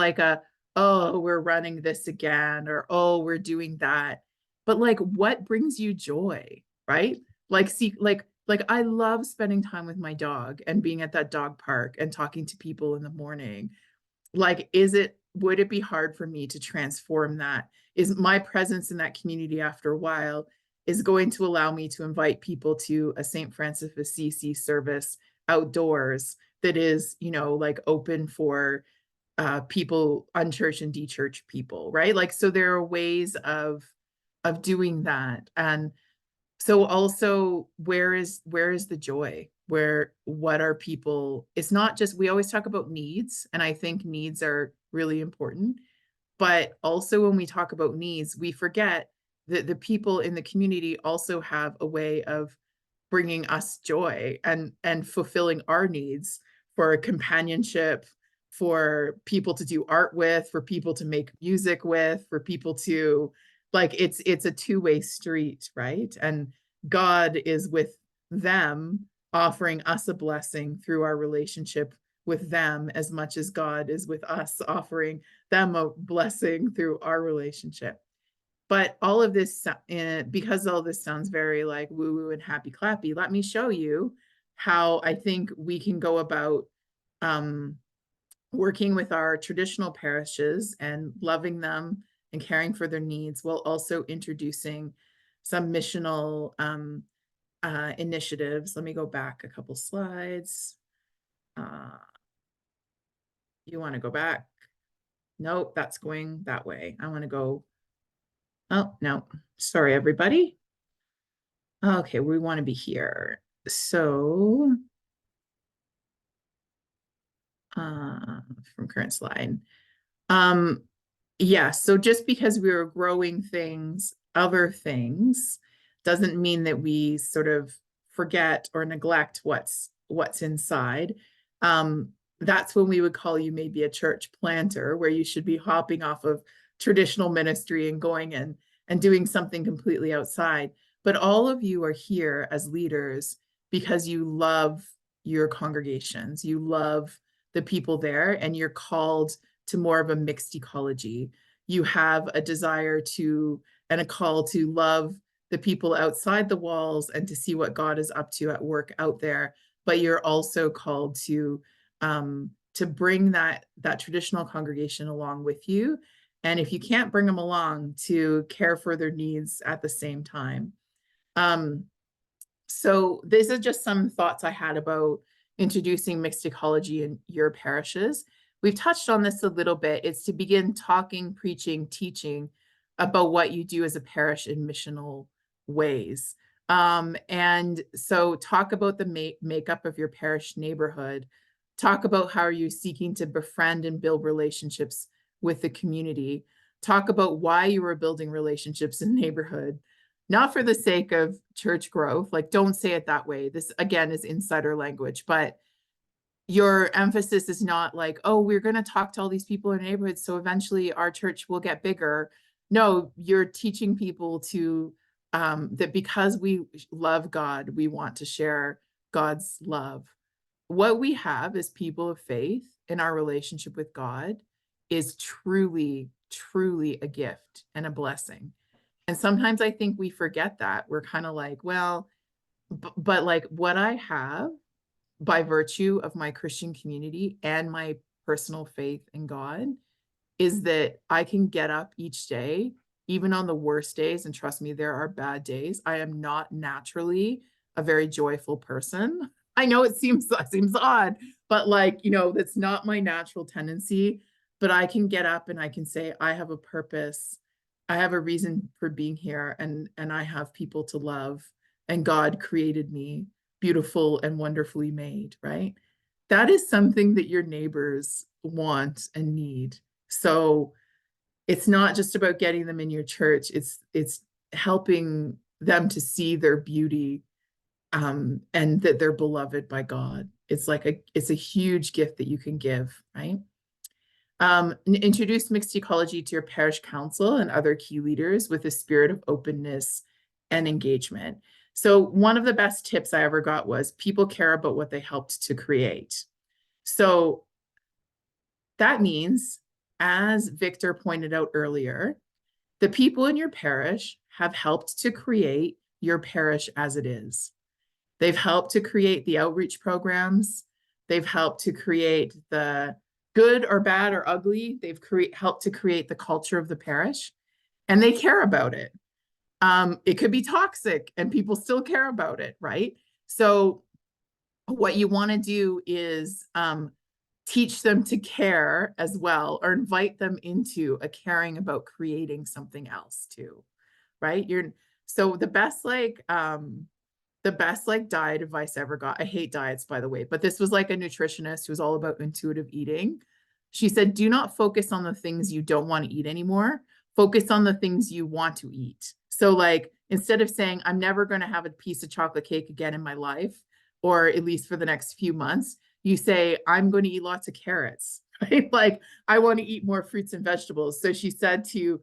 oh, we're running this again, or oh, we're doing that. But what brings you joy, right? Like I love spending time with my dog and being at that dog park and talking to people in the morning. Would it be hard for me to transform that? Is my presence in that community after a while, is going to allow me to invite people to a St. Francis of Assisi service outdoors that is, you know, like open for people, unchurched and de-churched people, right? Like, so there are ways of doing that. And so also, where is the joy? What are people? It's not just, we always talk about needs, and I think needs are really important. But also when we talk about needs, we forget that the people in the community also have a way of bringing us joy and fulfilling our needs for companionship, for people to do art with, for people to make music with, for people to, like, it's a two-way street, right? And God is with them, offering us a blessing through our relationship with them, as much as God is with us, offering them a blessing through our relationship. But all of this, because all this sounds very like woo woo and happy clappy, let me show you how I think we can go about working with our traditional parishes and loving them and caring for their needs, while also introducing some missional initiatives. Let me go back a couple slides. You want to go back? Nope, that's going that way. I want to go. Oh, no, sorry, everybody. Okay, we want to be here. So, from current slide. Yeah, so just because we were growing things, other things, doesn't mean that we sort of forget or neglect what's inside. That's when we would call you maybe a church planter, where you should be hopping off of traditional ministry and going and doing something completely outside. But all of you are here as leaders because you love your congregations, you love the people there, and you're called to more of a mixed ecology. You have a desire to, and a call to love the people outside the walls and to see what God is up to at work out there. But you're also called to bring that traditional congregation along with you. And if you can't bring them along, to care for their needs at the same time. So these are just some thoughts I had about introducing mixed ecology in your parishes. We've touched on this a little bit. It's to begin talking, preaching, teaching about what you do as a parish in missional ways. And so talk about the makeup of your parish neighborhood. Talk about how you're seeking to befriend and build relationships with the community. Talk about why you are building relationships in the neighborhood, not for the sake of church growth. Like, don't say it that way. This, again, is insider language, but your emphasis is not like, oh, we're going to talk to all these people in the neighborhood, so eventually our church will get bigger. No, you're teaching people to that because we love God, we want to share God's love. What we have as people of faith in our relationship with God is truly, truly a gift and a blessing. And sometimes I think we forget that. We're kind of like, well, but like what I have by virtue of my Christian community and my personal faith in God is that I can get up each day, even on the worst days. And trust me, there are bad days. I am not naturally a very joyful person. I know it seems odd, but like, you know, that's not my natural tendency. But I can get up and I can say, I have a purpose. I have a reason for being here, and I have people to love, and God created me beautiful and wonderfully made, right? That is something that your neighbors want and need. So it's not just about getting them in your church, it's helping them to see their beauty and that they're beloved by God. It's like it's a huge gift that you can give, right? Introduce mixed ecology to your parish council and other key leaders with a spirit of openness and engagement. So one of the best tips I ever got was people care about what they helped to create. So that means, as Victor pointed out earlier, the people in your parish have helped to create your parish as it is. They've helped to create the outreach programs. They've helped to create the good or bad or ugly. They've helped to create the culture of the parish, and they care about it. It could be toxic and people still care about it, right? So what you want to do is teach them to care as well, or invite them into a caring about creating something else too, right? So the best diet advice I ever got, I hate diets, by the way, but this was like a nutritionist who was all about intuitive eating. She said, do not focus on the things you don't want to eat anymore. Focus on the things you want to eat. So like, instead of saying, I'm never going to have a piece of chocolate cake again in my life, or at least for the next few months, you say, I'm going to eat lots of carrots, right? Like, I want to eat more fruits and vegetables. So she said to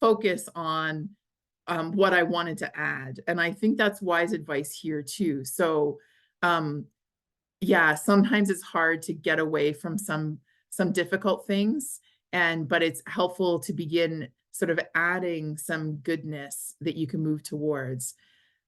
focus on what I wanted to add. And I think that's wise advice here too. So yeah, sometimes it's hard to get away from some difficult things, but it's helpful to begin sort of adding some goodness that you can move towards.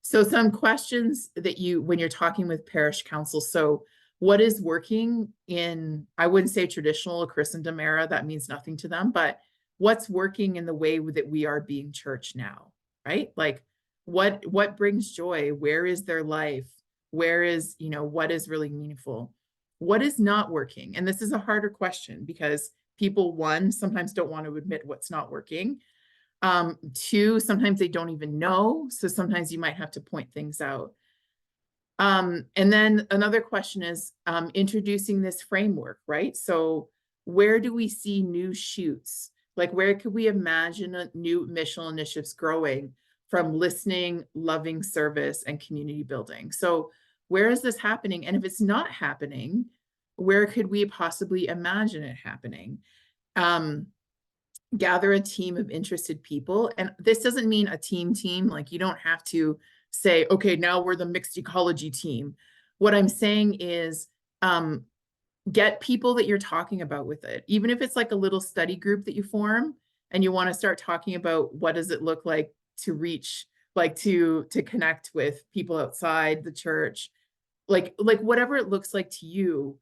So some questions that when you're talking with parish council, so what is working in, I wouldn't say traditional Christendom era, that means nothing to them, but what's working in the way that we are being church now, right? Like what brings joy? Where is their life? Where is, what is really meaningful? What is not working? And this is a harder question because people, one, sometimes don't want to admit what's not working. Two, sometimes they don't even know. So sometimes you might have to point things out. And then another question is introducing this framework, right? So where do we see new shoots? Like where could we imagine new missional initiatives growing from listening, loving service, and community building? So where is this happening? And if it's not happening, where could we possibly imagine it happening? Gather a team of interested people. And this doesn't mean a team, like you don't have to say, okay, now we're the mixed ecology team. What I'm saying is get people that you're talking about with it, even if it's like a little study group that you form and you want to start talking about what does it look like to reach, like to connect with people outside the church, like whatever it looks like to you.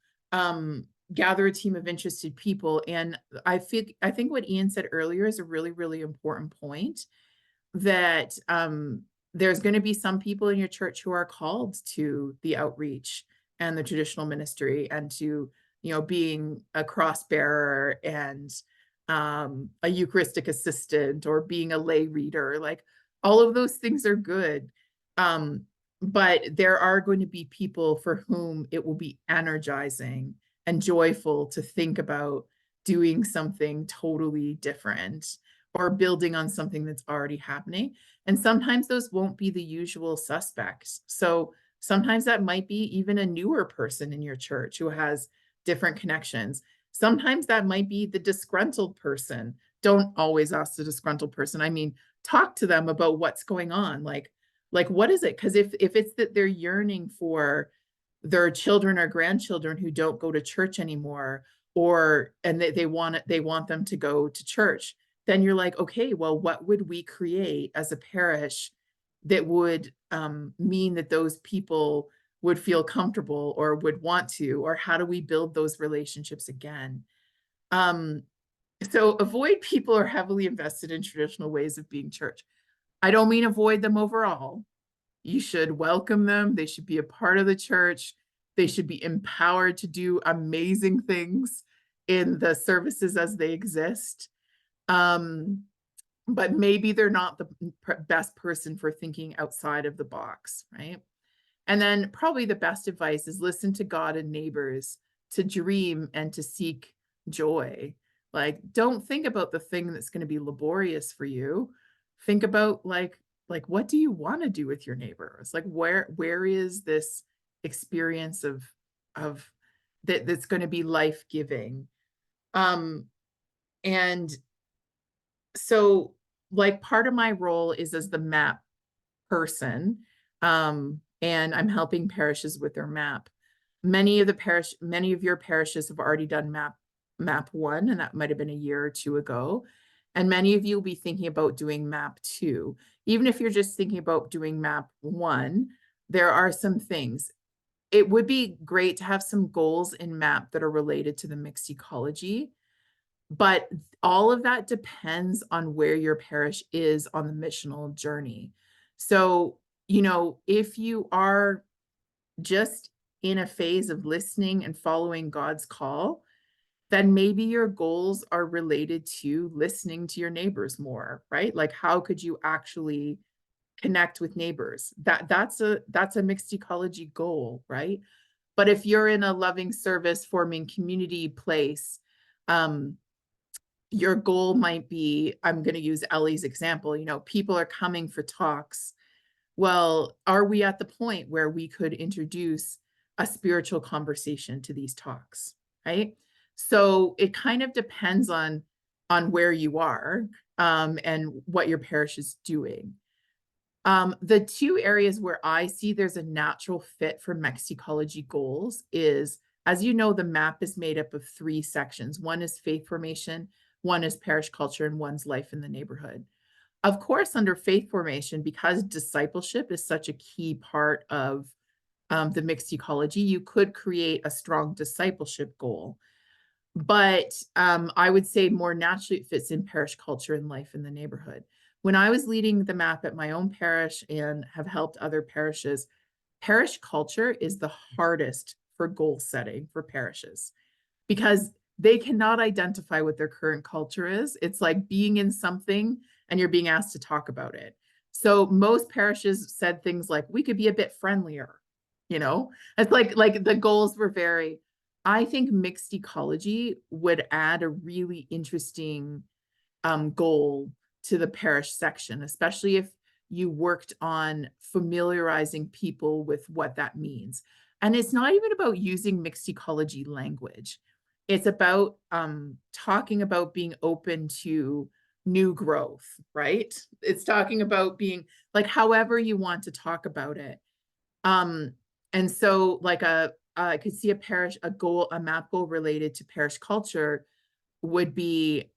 Gather a team of interested people. And I think what Ian said earlier is a really, really important point, that there's going to be some people in your church who are called to the outreach and the traditional ministry and to, being a cross bearer and a Eucharistic assistant or being a lay reader. Like all of those things are good. But there are going to be people for whom it will be energizing and joyful to think about doing something totally different or building on something that's already happening. And sometimes those won't be the usual suspects. So sometimes that might be even a newer person in your church who has different connections. Sometimes that might be the disgruntled person. Don't always ask the disgruntled person. I mean, talk to them about what's going on. Like what is it? Because if it's that they're yearning for their children or grandchildren who don't go to church anymore, and they want them to go to church, then you're like, okay, well, what would we create as a parish that would mean that those people would feel comfortable or would want to, or how do we build those relationships again? So avoid people who are heavily invested in traditional ways of being church. I don't mean avoid them overall. You should welcome them. They should be a part of the church. They should be empowered to do amazing things in the services as they exist. But maybe they're not the best person for thinking outside of the box, right? And then probably the best advice is listen to God and neighbors, to dream and to seek joy. Like, don't think about the thing that's going to be laborious for you. Think about like what do you want to do with your neighbors? Like where is this experience of that's going to be life-giving? And so like part of my role is as the map person, and I'm helping parishes with their map. Many of your parishes have already done map 1, and that might have been a year or 2 ago. And many of you will be thinking about doing map 2. Even if you're just thinking about doing map 1, there are some things. It would be great to have some goals in map that are related to the mixed ecology. But all of that depends on where your parish is on the missional journey. So, you know, if you are just in a phase of listening and following God's call, then maybe your goals are related to listening to your neighbors more, right? Like, how could you actually connect with neighbors? That's a mixed ecology goal, right? But if you're in a loving service forming community place, your goal might be, I'm going to use Ellie's example, you know, people are coming for talks. Well, are we at the point where we could introduce a spiritual conversation to these talks, right? So it kind of depends on where you are, and what your parish is doing. The two areas where I see there's a natural fit for mixed ecology goals is, as you know, the map is made up of 3 sections. One is faith formation, one is parish culture, and one's life in the neighborhood. Of course, under faith formation, because discipleship is such a key part of the mixed ecology, you could create a strong discipleship goal. But I would say more naturally it fits in parish culture and life in the neighborhood. When I was leading the map at my own parish and have helped other parishes, parish culture is the hardest for goal setting for parishes because they cannot identify what their current culture is. It's like being in something and you're being asked to talk about it. So most parishes said things like, we could be a bit friendlier, you know? It's like the goals were very, I think mixed ecology would add a really interesting goal to the parish section, especially if you worked on familiarizing people with what that means. And it's not even about using mixed ecology language. It's about talking about being open to new growth, right? It's talking about being like, however you want to talk about it. And so like I could see a map goal related to parish culture would be,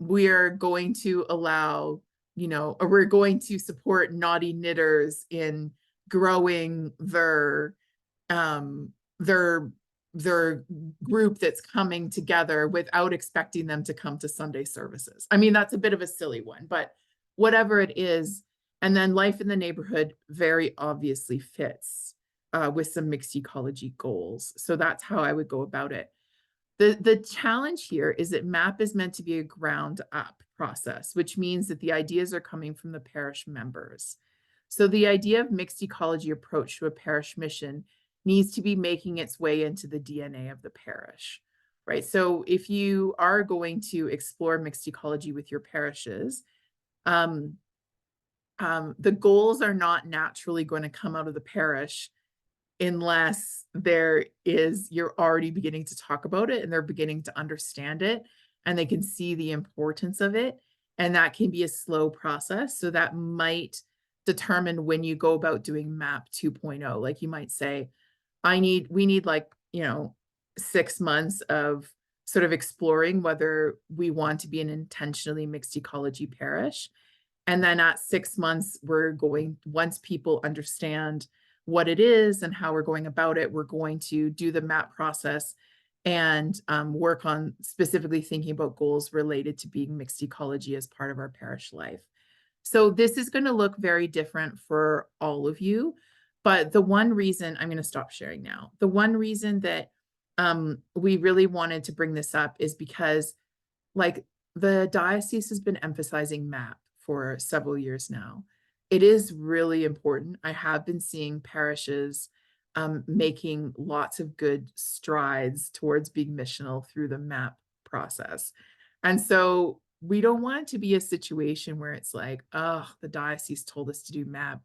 we're going to allow, you know, or we're going to support naughty knitters in growing their group that's coming together without expecting them to come to Sunday services. I mean, that's a bit of a silly one, but whatever it is. And then life in the neighborhood very obviously fits with some mixed ecology goals. So that's how I would go about it. The challenge here is that MAP is meant to be a ground up process, which means that the ideas are coming from the parish members. So the idea of mixed ecology approach to a parish mission needs to be making its way into the DNA of the parish, right? So if you are going to explore mixed ecology with your parishes, the goals are not naturally going to come out of the parish unless you're already beginning to talk about it and they're beginning to understand it and they can see the importance of it. And that can be a slow process. So that might determine when you go about doing MAP 2.0. Like you might say, we need like, 6 months of sort of exploring whether we want to be an intentionally mixed ecology parish. And then at 6 months, once people understand what it is and how we're going about it, we're going to do the MAP process and work on specifically thinking about goals related to being mixed ecology as part of our parish life. So this is going to look very different for all of you. But the one reason, I'm going to stop sharing now. The one reason that we really wanted to bring this up is because like the diocese has been emphasizing MAP for several years now. It is really important. I have been seeing parishes making lots of good strides towards being missional through the MAP process. And so we don't want it to be a situation where it's like, oh, the diocese told us to do MAP.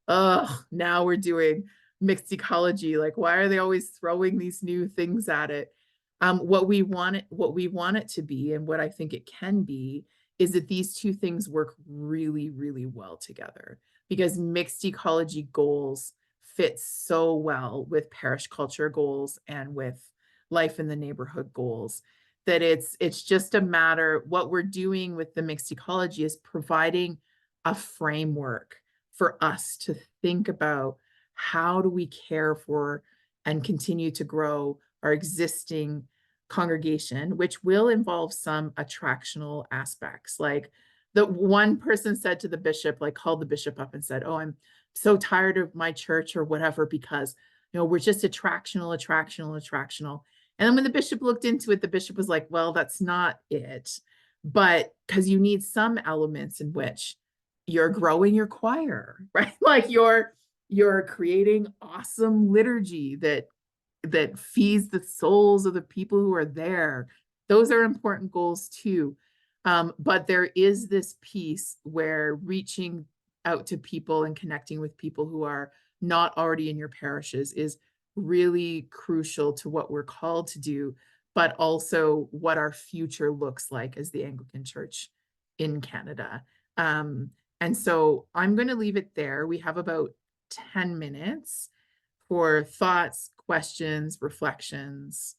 Oh, now we're doing mixed ecology. Like, why are they always throwing these new things at it? What we want it to be, and what I think it can be, is that these two things work really, really well together, because mixed ecology goals fit so well with parish culture goals and with life in the neighborhood goals that it's just a matter. What we're doing with the mixed ecology is providing a framework for us to think about how do we care for and continue to grow our existing congregation, which will involve some attractional aspects. Like the one person said to the bishop, like called the bishop up and said, "Oh, I'm so tired of my church or whatever, because we're just attractional. And then when the bishop looked into it, the bishop was like, well, that's not it. But because you need some elements in which you're growing your choir, right? Like you're creating awesome liturgy that feeds the souls of the people who are there. Those are important goals too. But there is this piece where reaching out to people and connecting with people who are not already in your parishes is really crucial to what we're called to do, but also what our future looks like as the Anglican Church in Canada. And so I'm going to leave it there. We have about 10 minutes for thoughts, questions, reflections.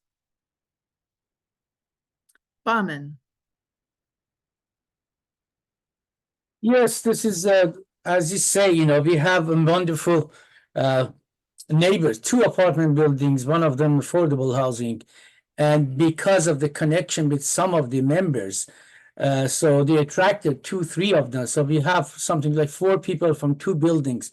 Bauman. Yes, this is, as you say, we have a wonderful neighbors, 2 apartment buildings, one of them affordable housing. And because of the connection with some of the members, so they attracted 2-3 of them. So we have something like 4 people from 2 buildings.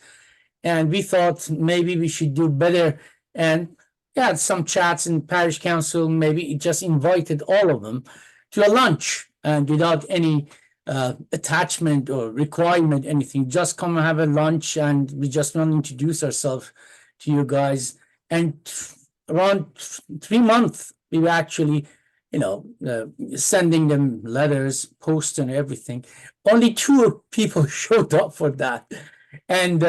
And we thought maybe we should do better. And had some chats in parish council, maybe just invited all of them to a lunch, and without any attachment or requirement, anything. Just come and have a lunch, and we just want to introduce ourselves to you guys. And around 3 months, we were actually, sending them letters, posts, and everything. Only 2 people showed up for that, and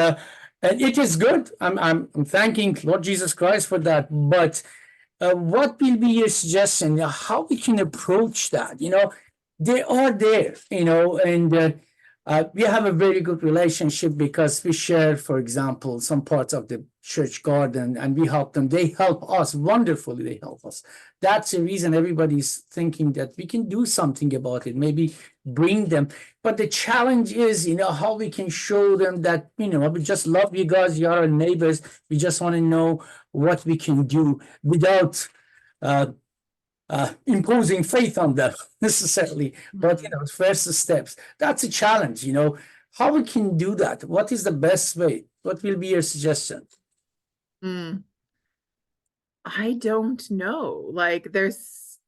it is good. I'm thanking Lord Jesus Christ for that. But what will be your suggestion? How we can approach that? They are there, and we have a very good relationship because we share, for example, some parts of the church garden, and we help them. They help us wonderfully. They help us. That's the reason everybody's thinking that we can do something about it, maybe bring them. But the challenge is, how we can show them that, we just love you guys. You are our neighbors. We just want to know what we can do without imposing faith on them necessarily, but first steps. That's a challenge. How we can do that. What is the best way? What will be your suggestion? I don't know. Like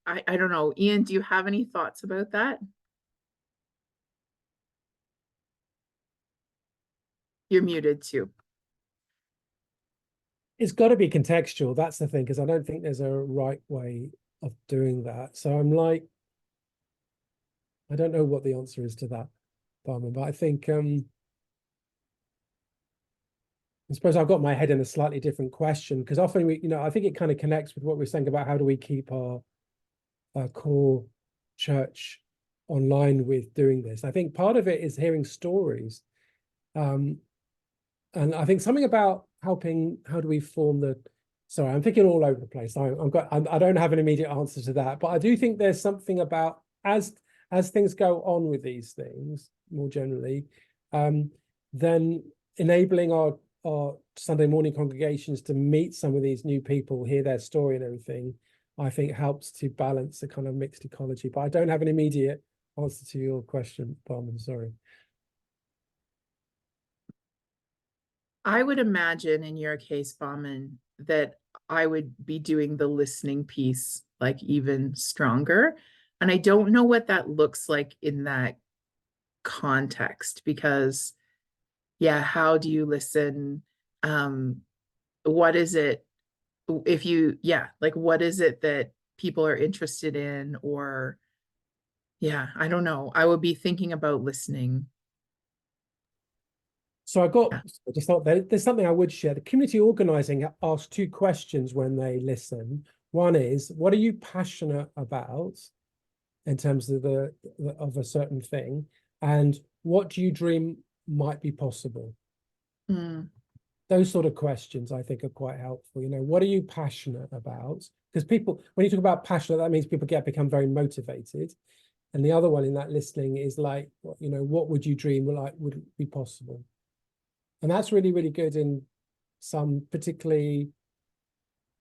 I don't know. Ian, do you have any thoughts about that? You're muted too. It's got to be contextual. That's the thing, because I don't think there's a right way of doing that. So I'm like, I don't know what the answer is to that, Barman, but I think I suppose I've got my head in a slightly different question, because often I think it kind of connects with what we're saying about how do we keep our core church online with doing this. I think part of it is hearing stories. And I think something about helping, how do we form sorry, I'm thinking all over the place. I don't have an immediate answer to that, but I do think there's something about as things go on with these things more generally, then enabling our Sunday morning congregations to meet some of these new people, hear their story and everything, I think helps to balance the kind of mixed ecology. But I don't have an immediate answer to your question, Barman, sorry. I would imagine in your case, Bauman, that I would be doing the listening piece like even stronger. And I don't know what that looks like in that context, because how do you listen? What is it what is it that people are interested in? Or I don't know. I would be thinking about listening. So I just thought there's something I would share. The community organizing asks 2 questions when they listen. One is, what are you passionate about in terms of of a certain thing? And what do you dream might be possible? Those sort of questions I think are quite helpful. What are you passionate about? Because people, when you talk about passionate, that means people become very motivated. And the other one in that listening is like, what would you dream would be possible? And that's really, really good in some, particularly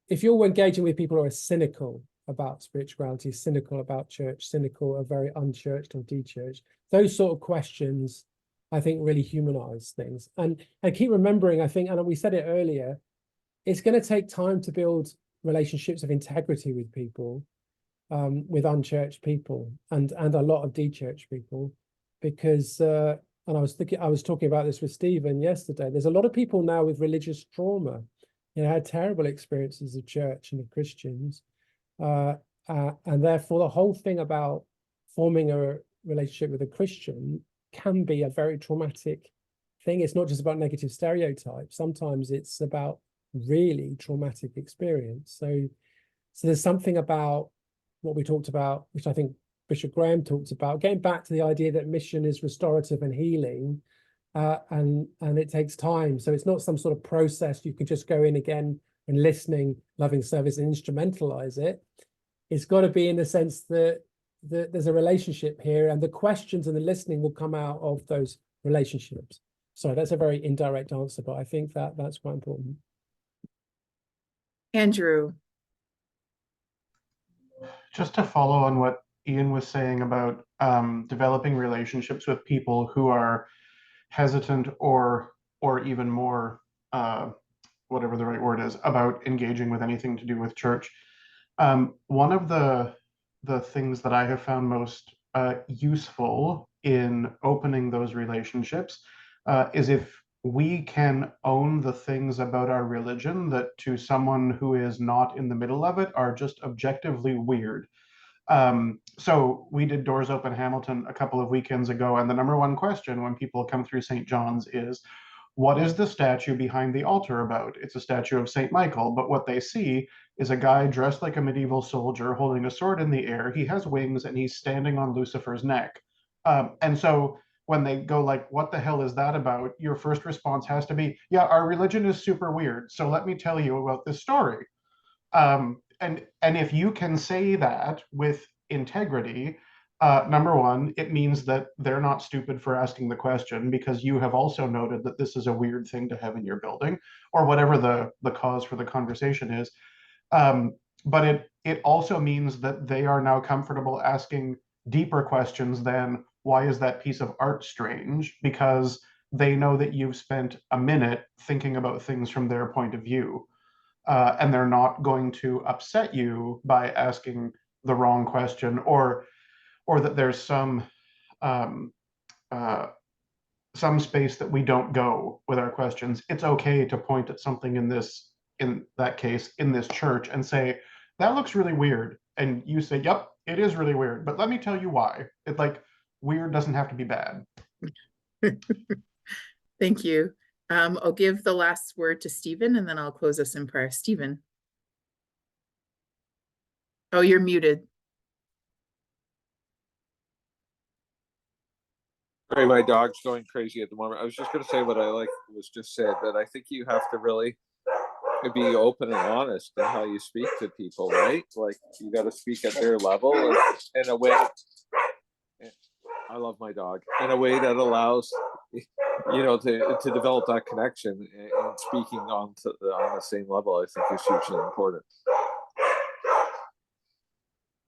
if you're engaging with people who are cynical about spirituality, cynical about church, cynical or very unchurched or de-churched. Those sort of questions, I think, really humanize things. And I keep remembering, I think, and we said it earlier, it's going to take time to build relationships of integrity with people, with unchurched people and a lot of de-churched people, because and I was talking about this with Stephen yesterday. There's a lot of people now with religious trauma, had terrible experiences of church and of Christians, and therefore the whole thing about forming a relationship with a Christian can be a very traumatic thing. It's not just about negative stereotypes. Sometimes it's about really traumatic experience. So there's something about what we talked about, which I think Bishop Graham talked about, getting back to the idea that mission is restorative and healing, and it takes time. So it's not some sort of process you can just go in again and listening, loving service and instrumentalize it. It's got to be in the sense that there's a relationship here, and the questions and the listening will come out of those relationships. So that's a very indirect answer, but I think that's quite important. Andrew. Just to follow on what Ian was saying about developing relationships with people who are hesitant or even more, whatever the right word is, about engaging with anything to do with church. One of the things that I have found most useful in opening those relationships is if we can own the things about our religion that to someone who is not in the middle of it are just objectively weird. So we did Doors Open Hamilton a couple of weekends ago, and the number one question when people come through St. John's is, what is the statue behind the altar about? It's a statue of St. Michael, but what they see is a guy dressed like a medieval soldier holding a sword in the air. He has wings and he's standing on Lucifer's neck. And so when they go like, what the hell is that about? Your first response has to be, yeah, our religion is super weird. So let me tell you about this story. And if you can say that with integrity, number one, it means that they're not stupid for asking the question, because you have also noted that this is a weird thing to have in your building, or whatever the cause for the conversation is. But it also means that they are now comfortable asking deeper questions than, why is that piece of art strange? Because they know that you've spent a minute thinking about things from their point of view. And they're not going to upset you by asking the wrong question, or that there's some space that we don't go with our questions. It's okay to point at something in that case, in this church, and say, that looks really weird. And you say, yep, it is really weird, but let me tell you why. It's like, weird doesn't have to be bad. Thank you. I'll give the last word to Stephen, and then I'll close us in prayer. Stephen. Oh, you're muted. Sorry, my dog's going crazy at the moment. I was just going to say what I was just said, that I think you have to really be open and honest in how you speak to people, right? Like, you got to speak at their level in a way. I love my dog, in a way that allows to develop that connection, and speaking on the same level, I think, is hugely important.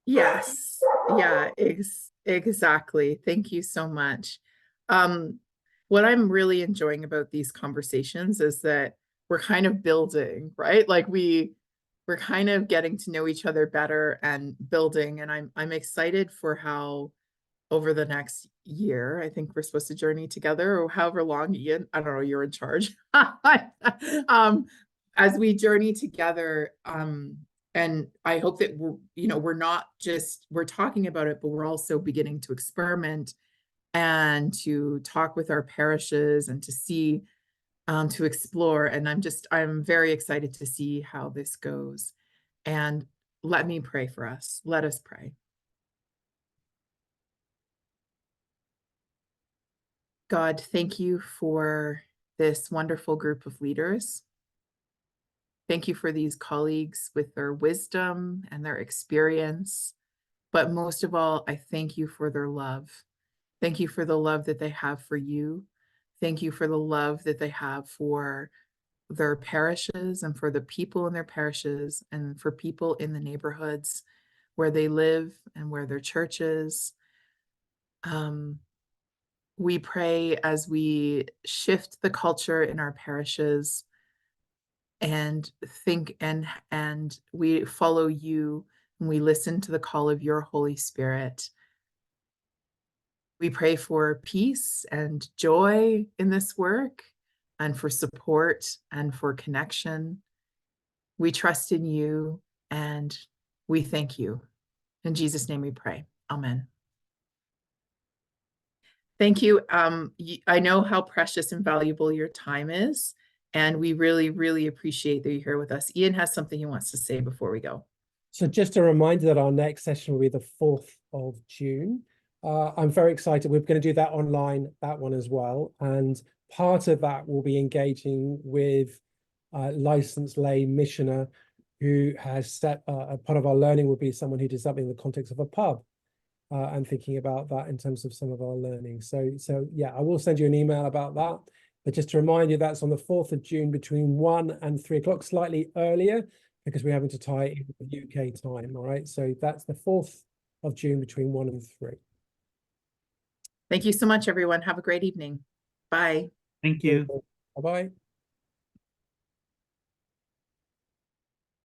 Yes. Yeah, exactly. Thank you so much. What I'm really enjoying about these conversations is that we're kind of building, right? Like we're kind of getting to know each other better and building. And I'm excited for how over the next year, I think we're supposed to journey together, or however long, Ian, I don't know, you're in charge. As we journey together, and I hope that we're not just, we're talking about it, but we're also beginning to experiment and to talk with our parishes and to see, to explore. And I'm very excited to see how this goes. And let me pray for us. Let us pray. God, thank you for this wonderful group of leaders. Thank you for these colleagues with their wisdom and their experience. But most of all, I thank you for their love. Thank you for the love that they have for you. Thank you for the love that they have for their parishes and for the people in their parishes and for people in the neighborhoods. where they live and where their church is. We pray as we shift the culture in our parishes and think and we follow you and we listen to the call of your Holy Spirit. We pray for peace and joy in this work and for support and for connection. We trust in you and we thank you. In Jesus' name we pray. Amen. Thank you. I know how precious and valuable your time is, and we really, really appreciate that you're here with us. Ian has something he wants to say before we go. So just a reminder that our next session will be the 4th of June. I'm very excited. We're going to do that online, that one as well. And part of that will be engaging with licensed lay missioner who has set a part of our learning will be someone who does something in the context of a pub. And thinking about that in terms of some of our learning. So yeah, I will send you an email about that. But just to remind you, that's on the 4th of June between 1 and 3 o'clock, slightly earlier, because we're having to tie it in with UK time. All right. So that's the 4th of June between 1 and 3. Thank you so much, everyone. Have a great evening. Bye. Thank you. Bye-bye.